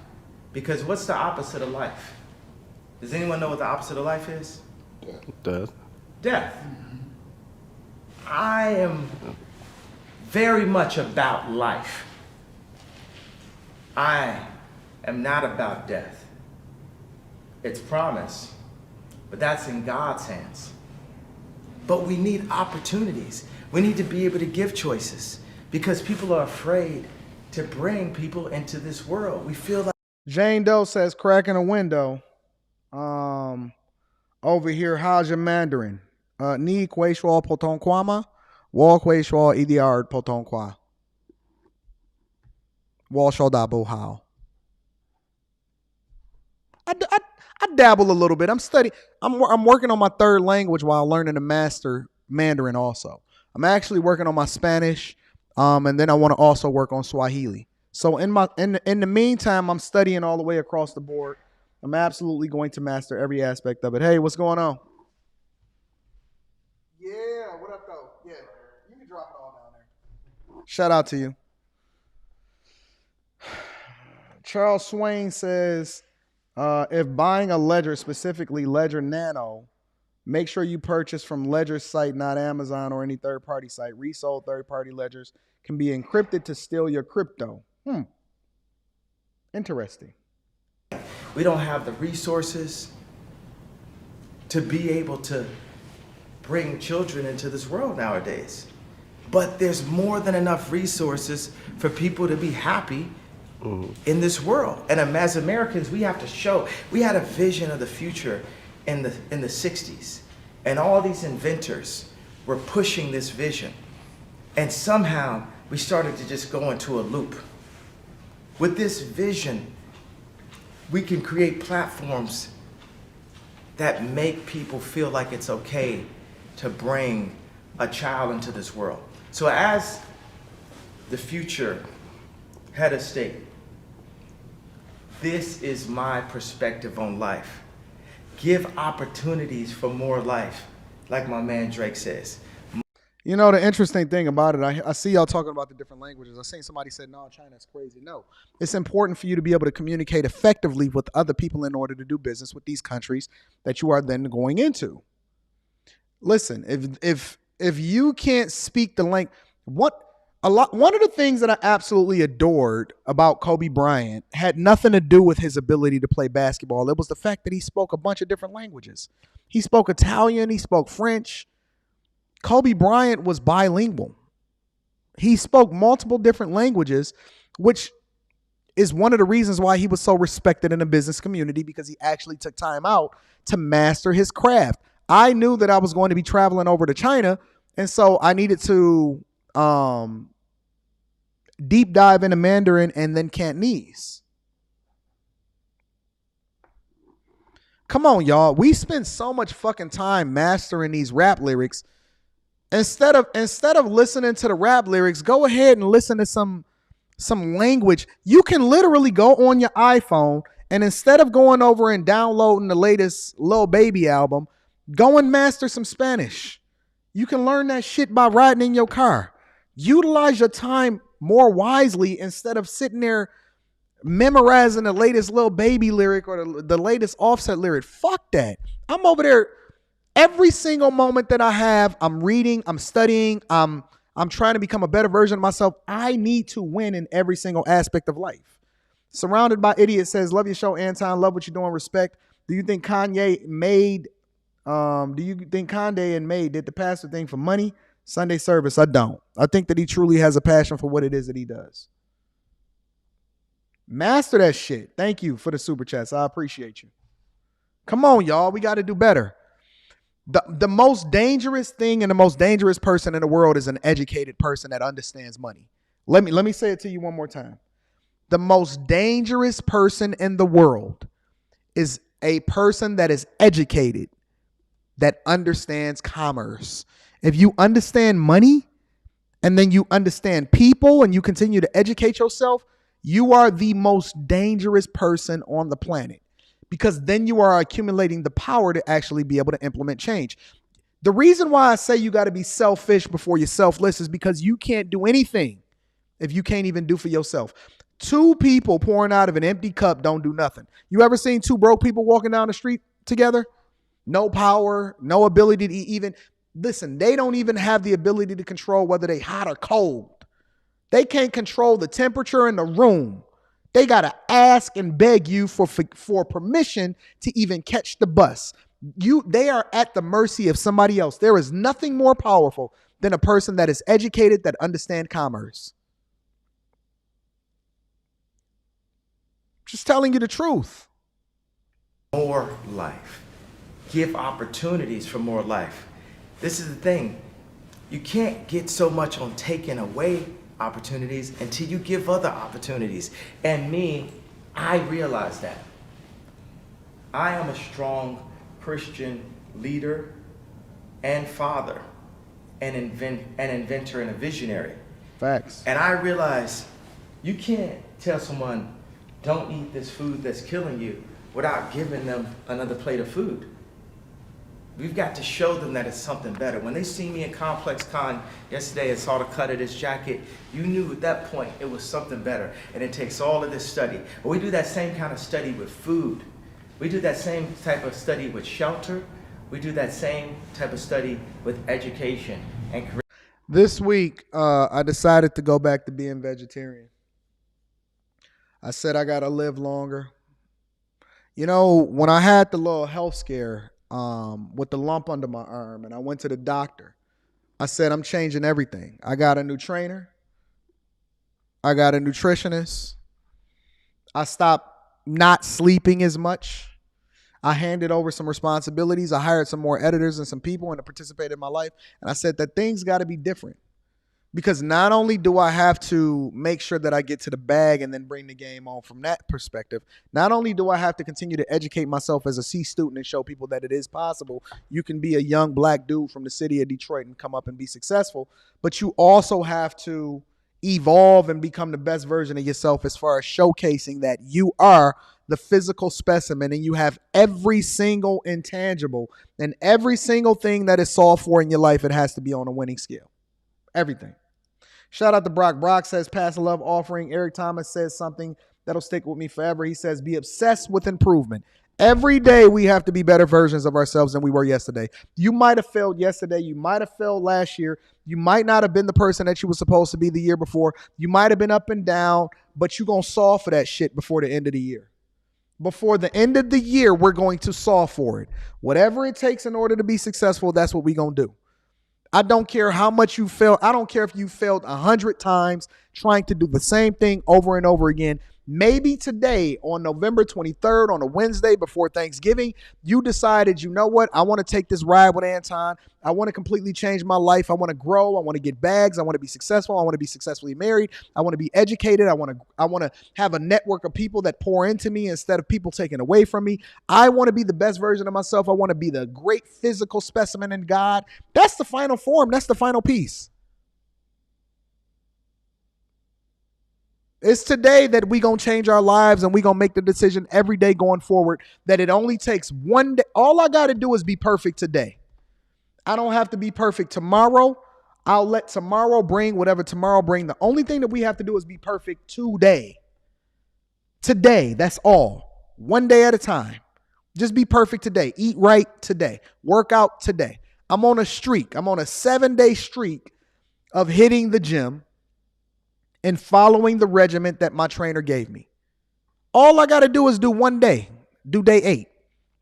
Because what's the opposite of life? Does anyone know what the opposite of life is? Death. Death. I am very much about life. I am not about death. It's promise, but that's in God's hands. But we need opportunities. We need to be able to give choices because people are afraid to bring people into this world. We feel like Jane Doe says, cracking a window. Over here, how's your Mandarin? Ni kwe shwa potong kwama, wa kwe shwa idiard potong kwa. Wa shwa dabo how. I dabble a little bit. I'm studying. I'm working on my third language while learning to master Mandarin also. I'm actually working on my Spanish, and then I want to also work on Swahili. So in the meantime, I'm studying all the way across the board. I'm absolutely going to master every aspect of it. Hey, what's going on? Yeah, what up though? Yeah, you can drop it all down there. Shout out to you. Charles Swain says, if buying a ledger, specifically Ledger Nano, make sure you purchase from Ledger's site, not Amazon or any third-party site. Resold third-party ledgers can be encrypted to steal your crypto. Interesting. we don't have the resources to be able to bring children into this world nowadays. But there's more than enough resources for people to be happy in this world. And as Americans, we have to show. We had a vision of the future in the 60s. And all these inventors were pushing this vision. And somehow we started to just go into a loop. With this vision, we can create platforms that make people feel like it's okay to bring a child into this world. So as the future head of state, this is my perspective on life. Give opportunities for more life, like my man Drake says. You know, the interesting thing about it, I see y'all talking about the different languages. I seen somebody said, no, China's crazy. No, it's important for you to be able to communicate effectively with other people in order to do business with these countries that you are then going into. Listen, if you can't speak the language, one of the things that I absolutely adored about Kobe Bryant had nothing to do with his ability to play basketball. It was the fact that he spoke a bunch of different languages. He spoke Italian, he spoke French. Kobe Bryant was bilingual. He spoke multiple different languages, which is one of the reasons why he was so respected in the business community, because he actually took time out to master his craft. I knew that I was going to be traveling over to China, and so I needed to deep dive into Mandarin and then Cantonese. Come on, y'all. We spend so much fucking time mastering these rap lyrics. Instead of listening to the rap lyrics, go ahead and listen to some language. You can literally go on your iPhone and instead of going over and downloading the latest Lil Baby album, go and master some Spanish. You can learn that shit by riding in your car. Utilize your time more wisely instead of sitting there memorizing the latest Lil Baby lyric or the latest Offset lyric. Fuck that. I'm over there. Every single moment that I have, I'm reading, I'm studying, I'm trying to become a better version of myself. I need to win in every single aspect of life. Surrounded by Idiots says, love your show, Anton. Love what you're doing. Respect. Do you think Kanye and Made did the pastor thing for money? Sunday service? I don't. I think that he truly has a passion for what it is that he does. Master that shit. Thank you for the super chats. I appreciate you. Come on, y'all. We got to do better. The most dangerous thing and the most dangerous person in the world is an educated person that understands money. Let me say it to you one more time. The most dangerous person in the world is a person that is educated, that understands commerce. If you understand money and then you understand people and you continue to educate yourself, you are the most dangerous person on the planet. Because then you are accumulating the power to actually be able to implement change. The reason why I say you got to be selfish before you're selfless is because you can't do anything if you can't even do for yourself. Two people pouring out of an empty cup don't do nothing. You ever seen two broke people walking down the street together? No power, no ability to even, listen, they don't even have the ability to control whether they hot or cold. They can't control the temperature in the room. They got to ask and beg you for permission to even catch the bus. They are at the mercy of somebody else. There is nothing more powerful than a person that is educated, that understands commerce. Just telling you the truth. More life. Give opportunities for more life. This is the thing. You can't get so much on taking away opportunities until you give other opportunities. And me, I realize that. I am a strong Christian leader and father, an inventor and a visionary. Facts. And I realize you can't tell someone, don't eat this food that's killing you, without giving them another plate of food. We've got to show them that it's something better. When they see me in Complex Con yesterday and saw the cut of this jacket, you knew at that point it was something better. And it takes all of this study. But we do that same kind of study with food. We do that same type of study with shelter. We do that same type of study with education and career. This week, I decided to go back to being vegetarian. I said I got to live longer. You know, when I had the little health scare with the lump under my arm and I went to the doctor, I said, I'm changing everything. I got a new trainer. I got a nutritionist. I stopped not sleeping as much. I handed over some responsibilities. I hired some more editors and some people to participate in my life. And I said that things got to be different. Because not only do I have to make sure that I get to the bag and then bring the game on from that perspective, not only do I have to continue to educate myself as a C student and show people that it is possible, you can be a young black dude from the city of Detroit and come up and be successful, but you also have to evolve and become the best version of yourself as far as showcasing that you are the physical specimen and you have every single intangible and every single thing that is solved for in your life. It has to be on a winning scale. Everything. Shout out to Brock. Brock says, pass a love offering. Eric Thomas says something that'll stick with me forever. He says, be obsessed with improvement. Every day we have to be better versions of ourselves than we were yesterday. You might have failed yesterday. You might have failed last year. You might not have been the person that you were supposed to be the year before. You might have been up and down, but you're going to solve for that shit before the end of the year. Before the end of the year, we're going to solve for it. Whatever it takes in order to be successful, that's what we're going to do. I don't care how much you failed. I don't care if you failed 100 times trying to do the same thing over and over again. Maybe today on November 23rd, on a Wednesday before Thanksgiving, you decided, you know what? I want to take this ride with Anton. I want to completely change my life. I want to grow. I want to get bags. I want to be successful. I want to be successfully married. I want to be educated. I want to have a network of people that pour into me instead of people taking away from me. I want to be the best version of myself. I want to be the great physical specimen in God. That's the final form. That's the final piece. It's today that we going to change our lives and we going to make the decision every day going forward that it only takes one day. All I got to do is be perfect today. I don't have to be perfect tomorrow. I'll let tomorrow bring whatever tomorrow bring. The only thing that we have to do is be perfect today. Today, that's all. One day at a time. Just be perfect today. Eat right today. Work out today. I'm on a streak. I'm on a 7-day streak of hitting the gym and following the regiment that my trainer gave me. All I got to do is do one day. Do day 8.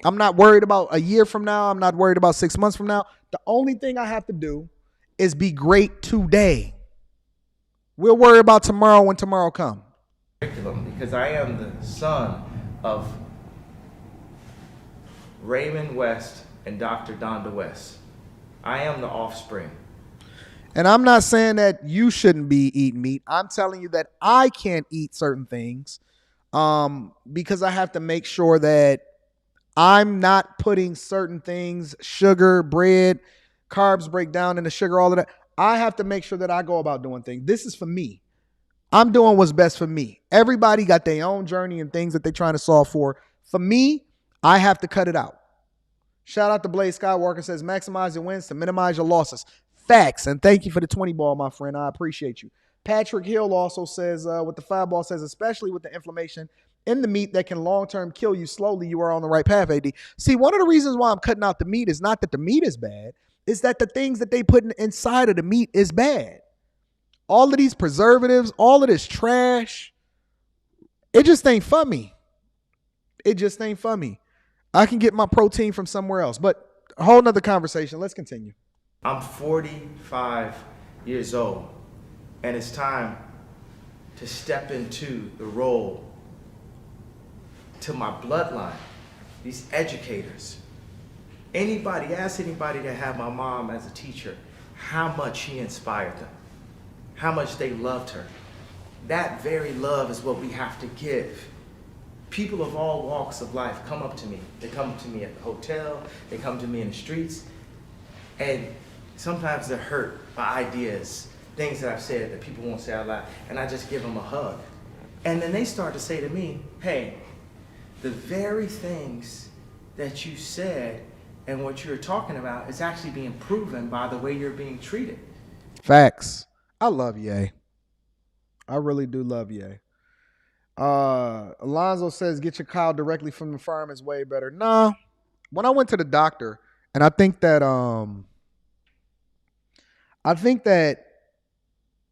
I'm not worried about a year from now. I'm not worried about 6 months from now. The only thing I have to do is be great today. We'll worry about tomorrow when tomorrow comes. Because I am the son of Raymond West and Dr. Donda West. I am the offspring. And I'm not saying that you shouldn't be eating meat. I'm telling you that I can't eat certain things because I have to make sure that I'm not putting certain things, sugar, bread, carbs break down into sugar, all of that. I have to make sure that I go about doing things. This is for me. I'm doing what's best for me. Everybody got their own journey and things that they're trying to solve for. For me, I have to cut it out. Shout out to Blaze Skywalker, says maximize your wins to minimize your losses. Facts. And thank you for the 20 ball, my friend. I appreciate you. Patrick Hill also says, with the 5 ball, says, especially with the inflammation in the meat that can long-term kill you slowly, you are on the right path, AD. See, one of the reasons why I'm cutting out the meat is not that the meat is bad. It's that the things that they put inside of the meat is bad. All of these preservatives, all of this trash, It just ain't for me. It just ain't for me. I can get my protein from somewhere else. But a whole nother conversation. Let's continue. I'm 45 years old, and it's time to step into the role to my bloodline, these educators. Ask anybody that had my mom as a teacher, how much she inspired them, how much they loved her. That very love is what we have to give. People of all walks of life come up to me. They come up to me at the hotel, they come to me in the streets, and sometimes they're hurt by ideas, things that I've said that people won't say out loud, and I just give them a hug. And then they start to say to me, hey, the very things that you said and what you're talking about is actually being proven by the way you're being treated. Facts. I love Ye. I really do love Ye. Alonzo says, get your cow directly from the farm is way better. Nah. When I went to the doctor, and I think that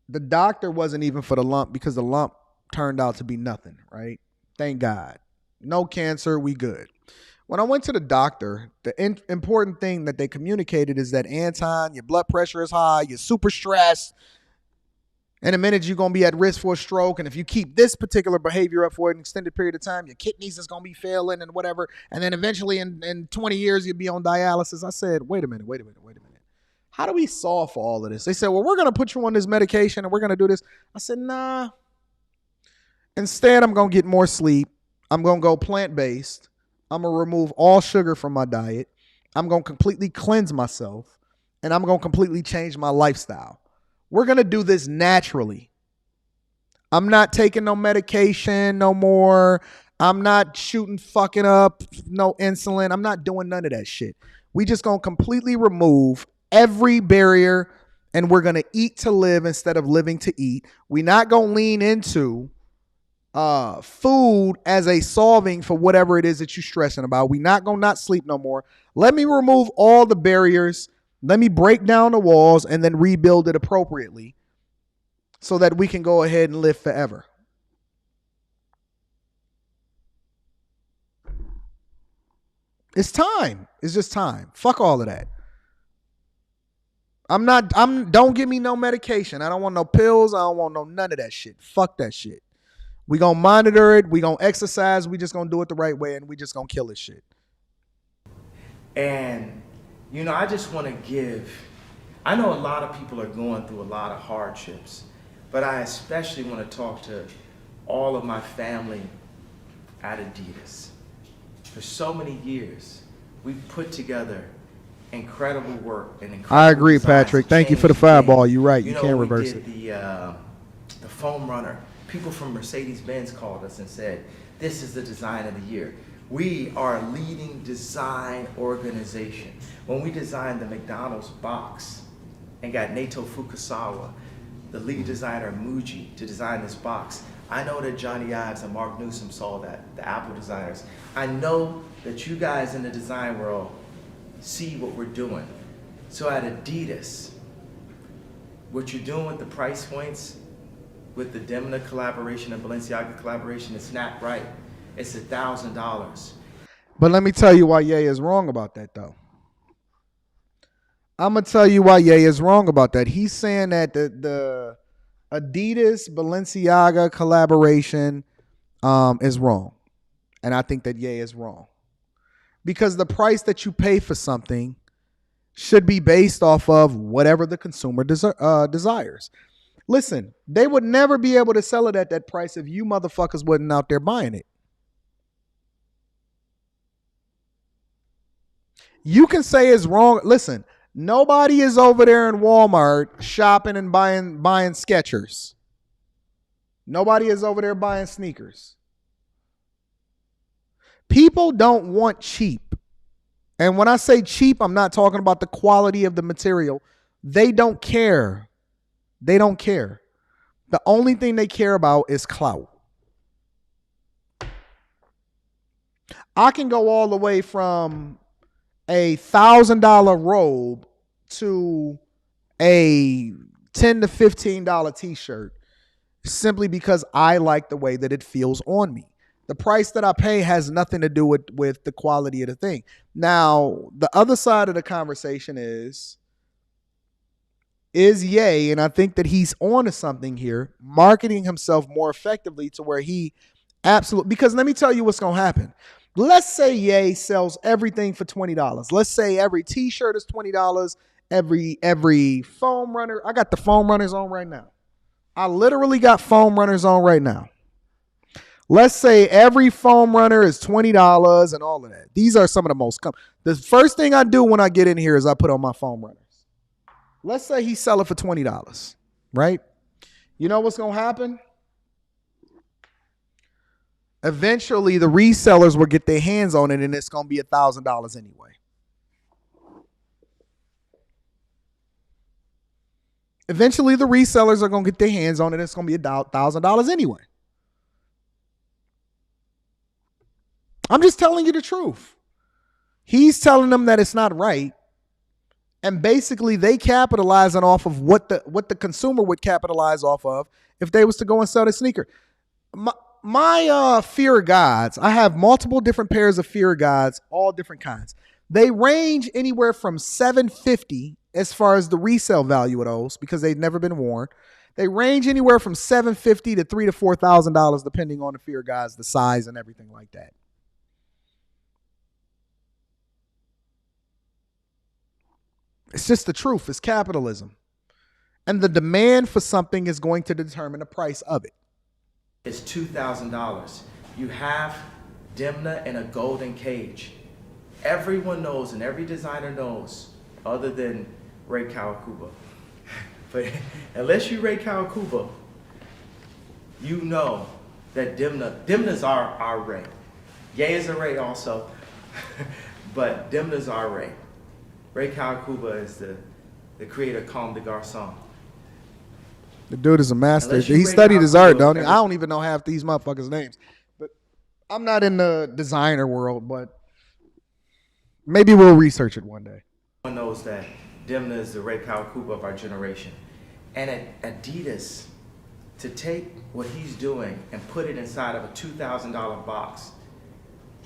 the doctor wasn't even for the lump because the lump turned out to be nothing, right? Thank God. No cancer, we good. When I went to the doctor, the important thing that they communicated is that, Anton, your blood pressure is high, you're super stressed. In a minute, you're going to be at risk for a stroke. And if you keep this particular behavior up for an extended period of time, your kidneys is going to be failing and whatever. And then eventually in 20 years, you'll be on dialysis. I said, wait a minute. How do we solve for all of this? They said, well, we're going to put you on this medication and we're going to do this. I said, nah. Instead, I'm going to get more sleep. I'm going to go plant-based. I'm going to remove all sugar from my diet. I'm going to completely cleanse myself. And I'm going to completely change my lifestyle. We're going to do this naturally. I'm not taking no medication no more. I'm not fucking up no insulin. I'm not doing none of that shit. We just going to completely remove every barrier and we're going to eat to live instead of living to eat. We're not going to lean into food as a solving for whatever it is that you're stressing about. We're not going to not sleep no more. Let me remove all the barriers. Let me break down the walls and then rebuild it appropriately so that we can go ahead and live forever. It's time. It's just time. Fuck all of that. Don't give me no medication. I don't want no pills. I don't want none of that shit. Fuck that shit. We gonna monitor it. We gonna exercise. We just gonna do it the right way and we just gonna kill this shit. And I just want to I know a lot of people are going through a lot of hardships, but I especially want to talk to all of my family at Adidas. For so many years, we've put together incredible work and incredible I agree, Patrick. Thank you for the fireball. You're right. You can't reverse it. The foam runner. People from Mercedes-Benz called us and said, this is the design of the year. We are a leading design organization. When we designed the McDonald's box and got Nato Fukasawa, the lead designer of Muji, to design this box, I know that Johnny Ives and Mark Newsom saw that, the Apple designers. I know that you guys in the design world see what we're doing. So at Adidas, what you're doing with the price points, with the Demna collaboration and Balenciaga collaboration, it's not right. It's $1,000. But let me tell you why Ye is wrong about that, though. I'm going to tell you why Ye is wrong about that. He's saying that the Adidas Balenciaga collaboration is wrong. And I think that Ye is wrong. Because the price that you pay for something should be based off of whatever the consumer desires. Listen, they would never be able to sell it at that price if you motherfuckers wasn't out there buying it. You can say it's wrong. Listen, nobody is over there in Walmart shopping and buying Skechers. Nobody is over there buying sneakers. People don't want cheap. And when I say cheap, I'm not talking about the quality of the material. They don't care. They don't care. The only thing they care about is clout. I can go all the way from a $1,000 robe to a $10 to $15 t-shirt. simply because I like the way that it feels on me. The price that I pay has nothing to do with the quality of the thing. Now, the other side of the conversation is Ye, and I think that he's on to something here, marketing himself more effectively to where he absolutely, because let me tell you what's going to happen. Let's say Ye sells everything for $20. Let's say every t-shirt is $20, every foam runner. I got the foam runners on right now. I literally got foam runners on right now. Let's say every foam runner is $20 and all of that. These are some of the most the first thing I do when I get in here is I put on my foam runners. Let's say he sell it for $20, right? You know what's going to happen? Eventually, the resellers will get their hands on it, and it's going to be $1,000 anyway. Eventually, the resellers are going to get their hands on it, and it's going to be $1,000 anyway. I'm just telling you the truth. He's telling them that it's not right. And basically, they capitalizing off of what the consumer would capitalize off of if they was to go and sell the sneaker. My Fear Gods, I have multiple different pairs of Fear Gods, all different kinds. They range anywhere from $750 as far as the resale value of those because they've never been worn. They range anywhere from $750 to $3,000 to $4,000 depending on the Fear Gods, the size, and everything like that. It's just the truth. It's capitalism. And the demand for something is going to determine the price of it. It's $2,000. You have Dimna in a golden cage. Everyone knows and every designer knows, other than Ray Kawakubo. But unless you Ray Kawakubo, you know that Dimna's our Ray. Ye is a Ray also, but Dimna's our Ray. Ray Kawakubo is the creator of Comme des Garçons. The dude is a master. He studied his art, don't he? I don't even know half these motherfuckers' names. But I'm not in the designer world, but maybe we'll research it one day. Everyone knows that Dimna is the Ray Kawakubo of our generation. And at Adidas, to take what he's doing and put it inside of a $2,000 box,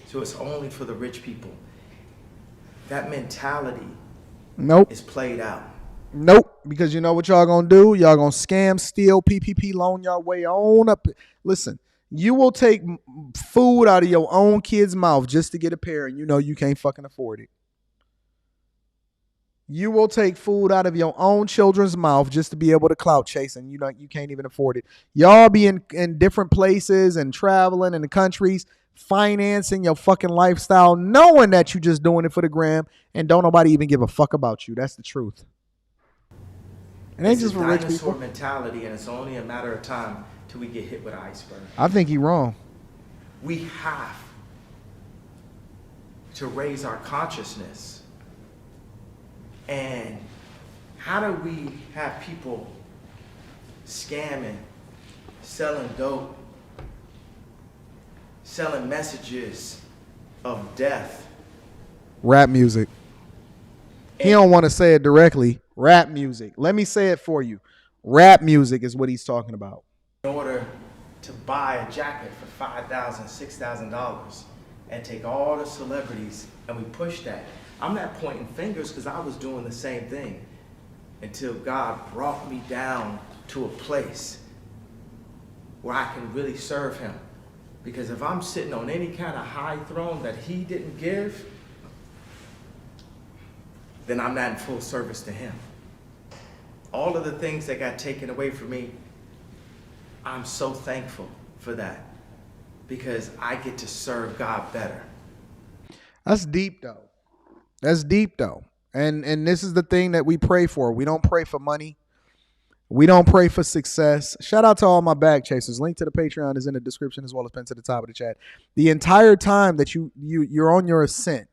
so it's only for the rich people, that mentality is played out. Nope, because you know what y'all gonna do? Y'all gonna scam, steal, PPP loan y'all way on up. Listen, you will take food out of your own kid's mouth just to get a pair, and you know you can't fucking afford it. You will take food out of your own children's mouth just to be able to clout chase, and you can't even afford it. Y'all be in different places and traveling in the countries, financing your fucking lifestyle, knowing that you just doing it for the gram, and don't nobody even give a fuck about you. That's the truth. It ain't just for rich people. It's a dinosaur mentality, and it's only a matter of time till we get hit with an iceberg. I think he's wrong. We have to raise our consciousness. And how do we have people scamming, selling dope, selling messages of death? Rap music. He don't want to say it directly. Rap music. Let me say it for you. Rap music is what he's talking about. In order to buy a jacket for $5,000, $6,000 and take all the celebrities and we push that. I'm not pointing fingers because I was doing the same thing until God brought me down to a place where I can really serve him. Because if I'm sitting on any kind of high throne that he didn't give, then I'm not in full service to him. All of the things that got taken away from me, I'm so thankful for that because I get to serve God better. That's deep though. That's deep though. And this is the thing that we pray for. We don't pray for money. We don't pray for success. Shout out to all my bag chasers. Link to the Patreon is in the description as well as pinned to the top of the chat. The entire time that you're on your ascent,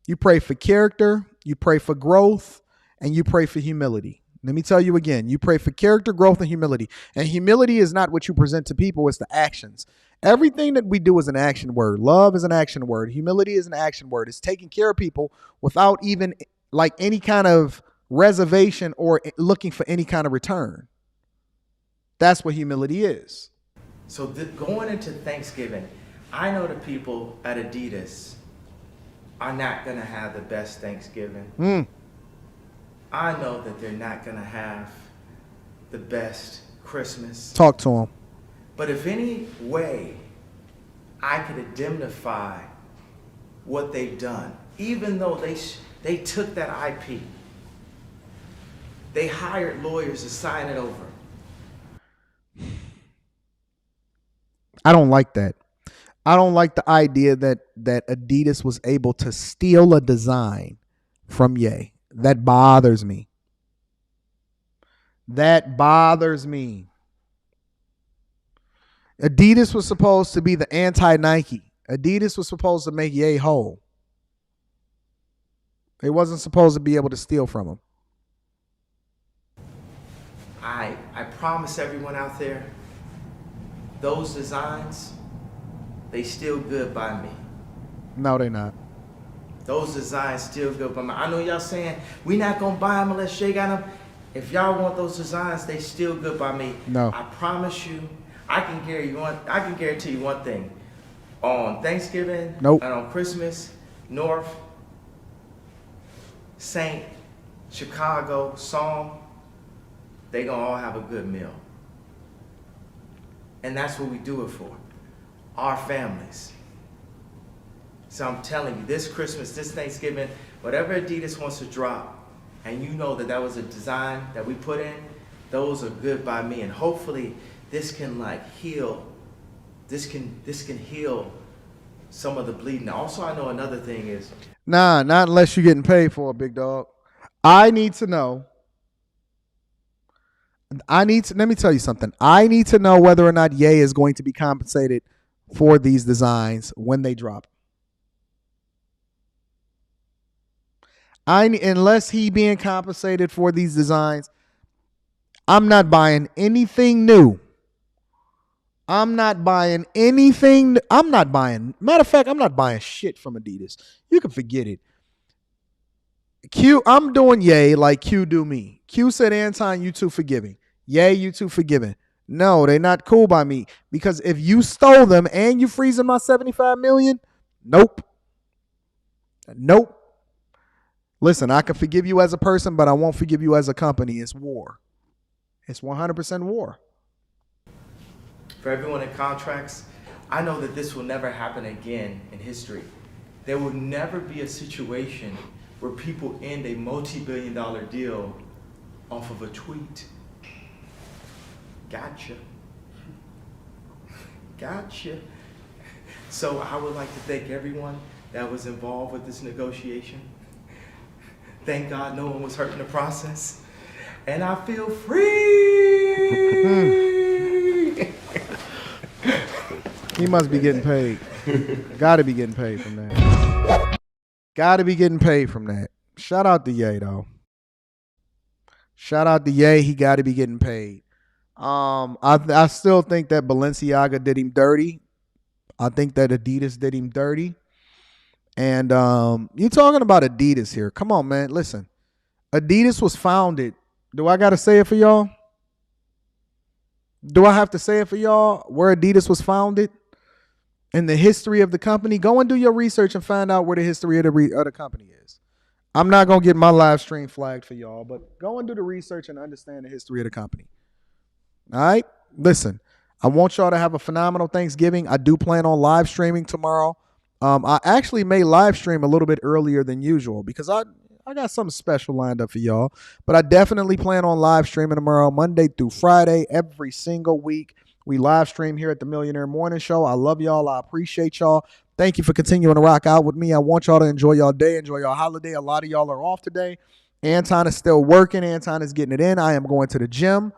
you pray for character, you pray for growth, and you pray for humility. Let me tell you again, you pray for character, growth, and humility. And humility is not what you present to people, it's the actions. Everything that we do is an action word. Love is an action word. Humility is an action word. It's taking care of people without even like any kind of reservation or looking for any kind of return. That's what humility is. So going into Thanksgiving, I know the people at Adidas are not going to have the best Thanksgiving. I know that they're not going to have the best Christmas. Talk to them. But if any way I could indemnify what they've done, even though they took that IP, they hired lawyers to sign it over. I don't like that. I don't like the idea that Adidas was able to steal a design from Ye. That bothers me. That bothers me. Adidas was supposed to be the anti-Nike. Adidas was supposed to make Ye whole. They wasn't supposed to be able to steal from him. I promise everyone out there, those designs, they still good by me. No, they're not. Those designs still good by me. I know y'all saying, we not going to buy them unless Shay got them. If y'all want those designs, they still good by me. No. I promise you, I can guarantee you one thing. On Thanksgiving Nope. and on Christmas, North, Saint, Chicago, Psalm, they going to all have a good meal. And that's what we do it for. Our families. So I'm telling you, this Christmas, this Thanksgiving, whatever Adidas wants to drop, and you know that was a design that we put in, those are good by me. And hopefully this can heal, this can heal some of the bleeding. Also, I know another thing is. Nah, not unless you're getting paid for it, big dog. I need to know. Let me tell you something. I need to know whether or not Ye is going to be compensated for these designs when they drop. Unless he being compensated for these designs, I'm not buying anything new. Matter of fact, I'm not buying shit from Adidas. You can forget it. I'm doing Ye like Q do me. Q said, Anton, you too forgiving. Ye, you too forgiving. No, they're not cool by me. Because if you stole them and you freezing my $75 million, nope. Listen, I can forgive you as a person, but I won't forgive you as a company. It's war. It's 100% war. For everyone in contracts, I know that this will never happen again in history. There will never be a situation where people end a multi-billion-dollar deal off of a tweet. Gotcha. So I would like to thank everyone that was involved with this negotiation. Thank God no one was hurt in the process. And I feel free. He must be getting paid. Got to be getting paid from that. Shout out to Ye, though. Shout out to Ye. He got to be getting paid. I still think that Balenciaga did him dirty. I think that Adidas did him dirty. And you're talking about Adidas here. Come on, man. Listen. Adidas was founded. Do I got to say it for y'all? Do I have to say it for y'all? Where Adidas was founded? In the history of the company? Go and do your research and find out where the history of the company is. I'm not going to get my live stream flagged for y'all, but go and do the research and understand the history of the company. All right? Listen, I want y'all to have a phenomenal Thanksgiving. I do plan on live streaming tomorrow. I actually may live stream a little bit earlier than usual because I got something special lined up for y'all. But I definitely plan on live streaming tomorrow, Monday through Friday, every single week. We live stream here at the Millionaire Morning Show. I love y'all. I appreciate y'all. Thank you for continuing to rock out with me. I want y'all to enjoy y'all day, enjoy y'all holiday. A lot of y'all are off today. Anton is still working. Anton is getting it in. I am going to the gym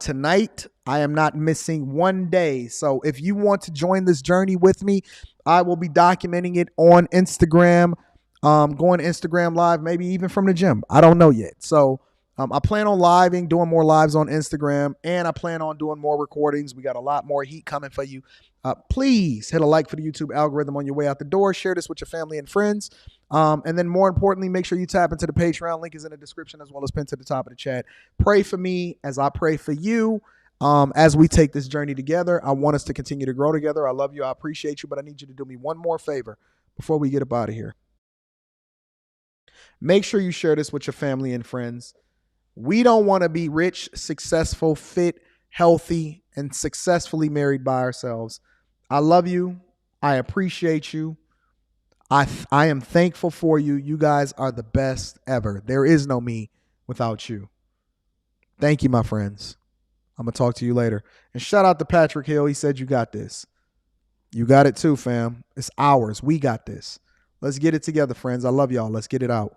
tonight. I am not missing one day. So if you want to join this journey with me, I will be documenting it on Instagram, going to Instagram live, maybe even from the gym. I don't know yet. So I plan on doing more lives on Instagram, and I plan on doing more recordings. We got a lot more heat coming for you. Please hit a like for the YouTube algorithm on your way out the door. Share this with your family and friends. And then more importantly, make sure you tap into the Patreon. Link is in the description as well as pinned to the top of the chat. Pray for me as I pray for you. as we take this journey together. I want us to continue to grow together. I love you. I appreciate you, but I need you to do me one more favor before we get up out of here. Make sure you share this with your family and friends. We don't want to be rich, successful, fit, healthy, and successfully married by ourselves. I love you. I appreciate you. I am thankful for you. You guys are the best ever. There is no me without you. Thank you, my friends. I'm going to talk to you later. And shout out to Patrick Hill. He said you got this. You got it too, fam. It's ours. We got this. Let's get it together, friends. I love y'all. Let's get it out.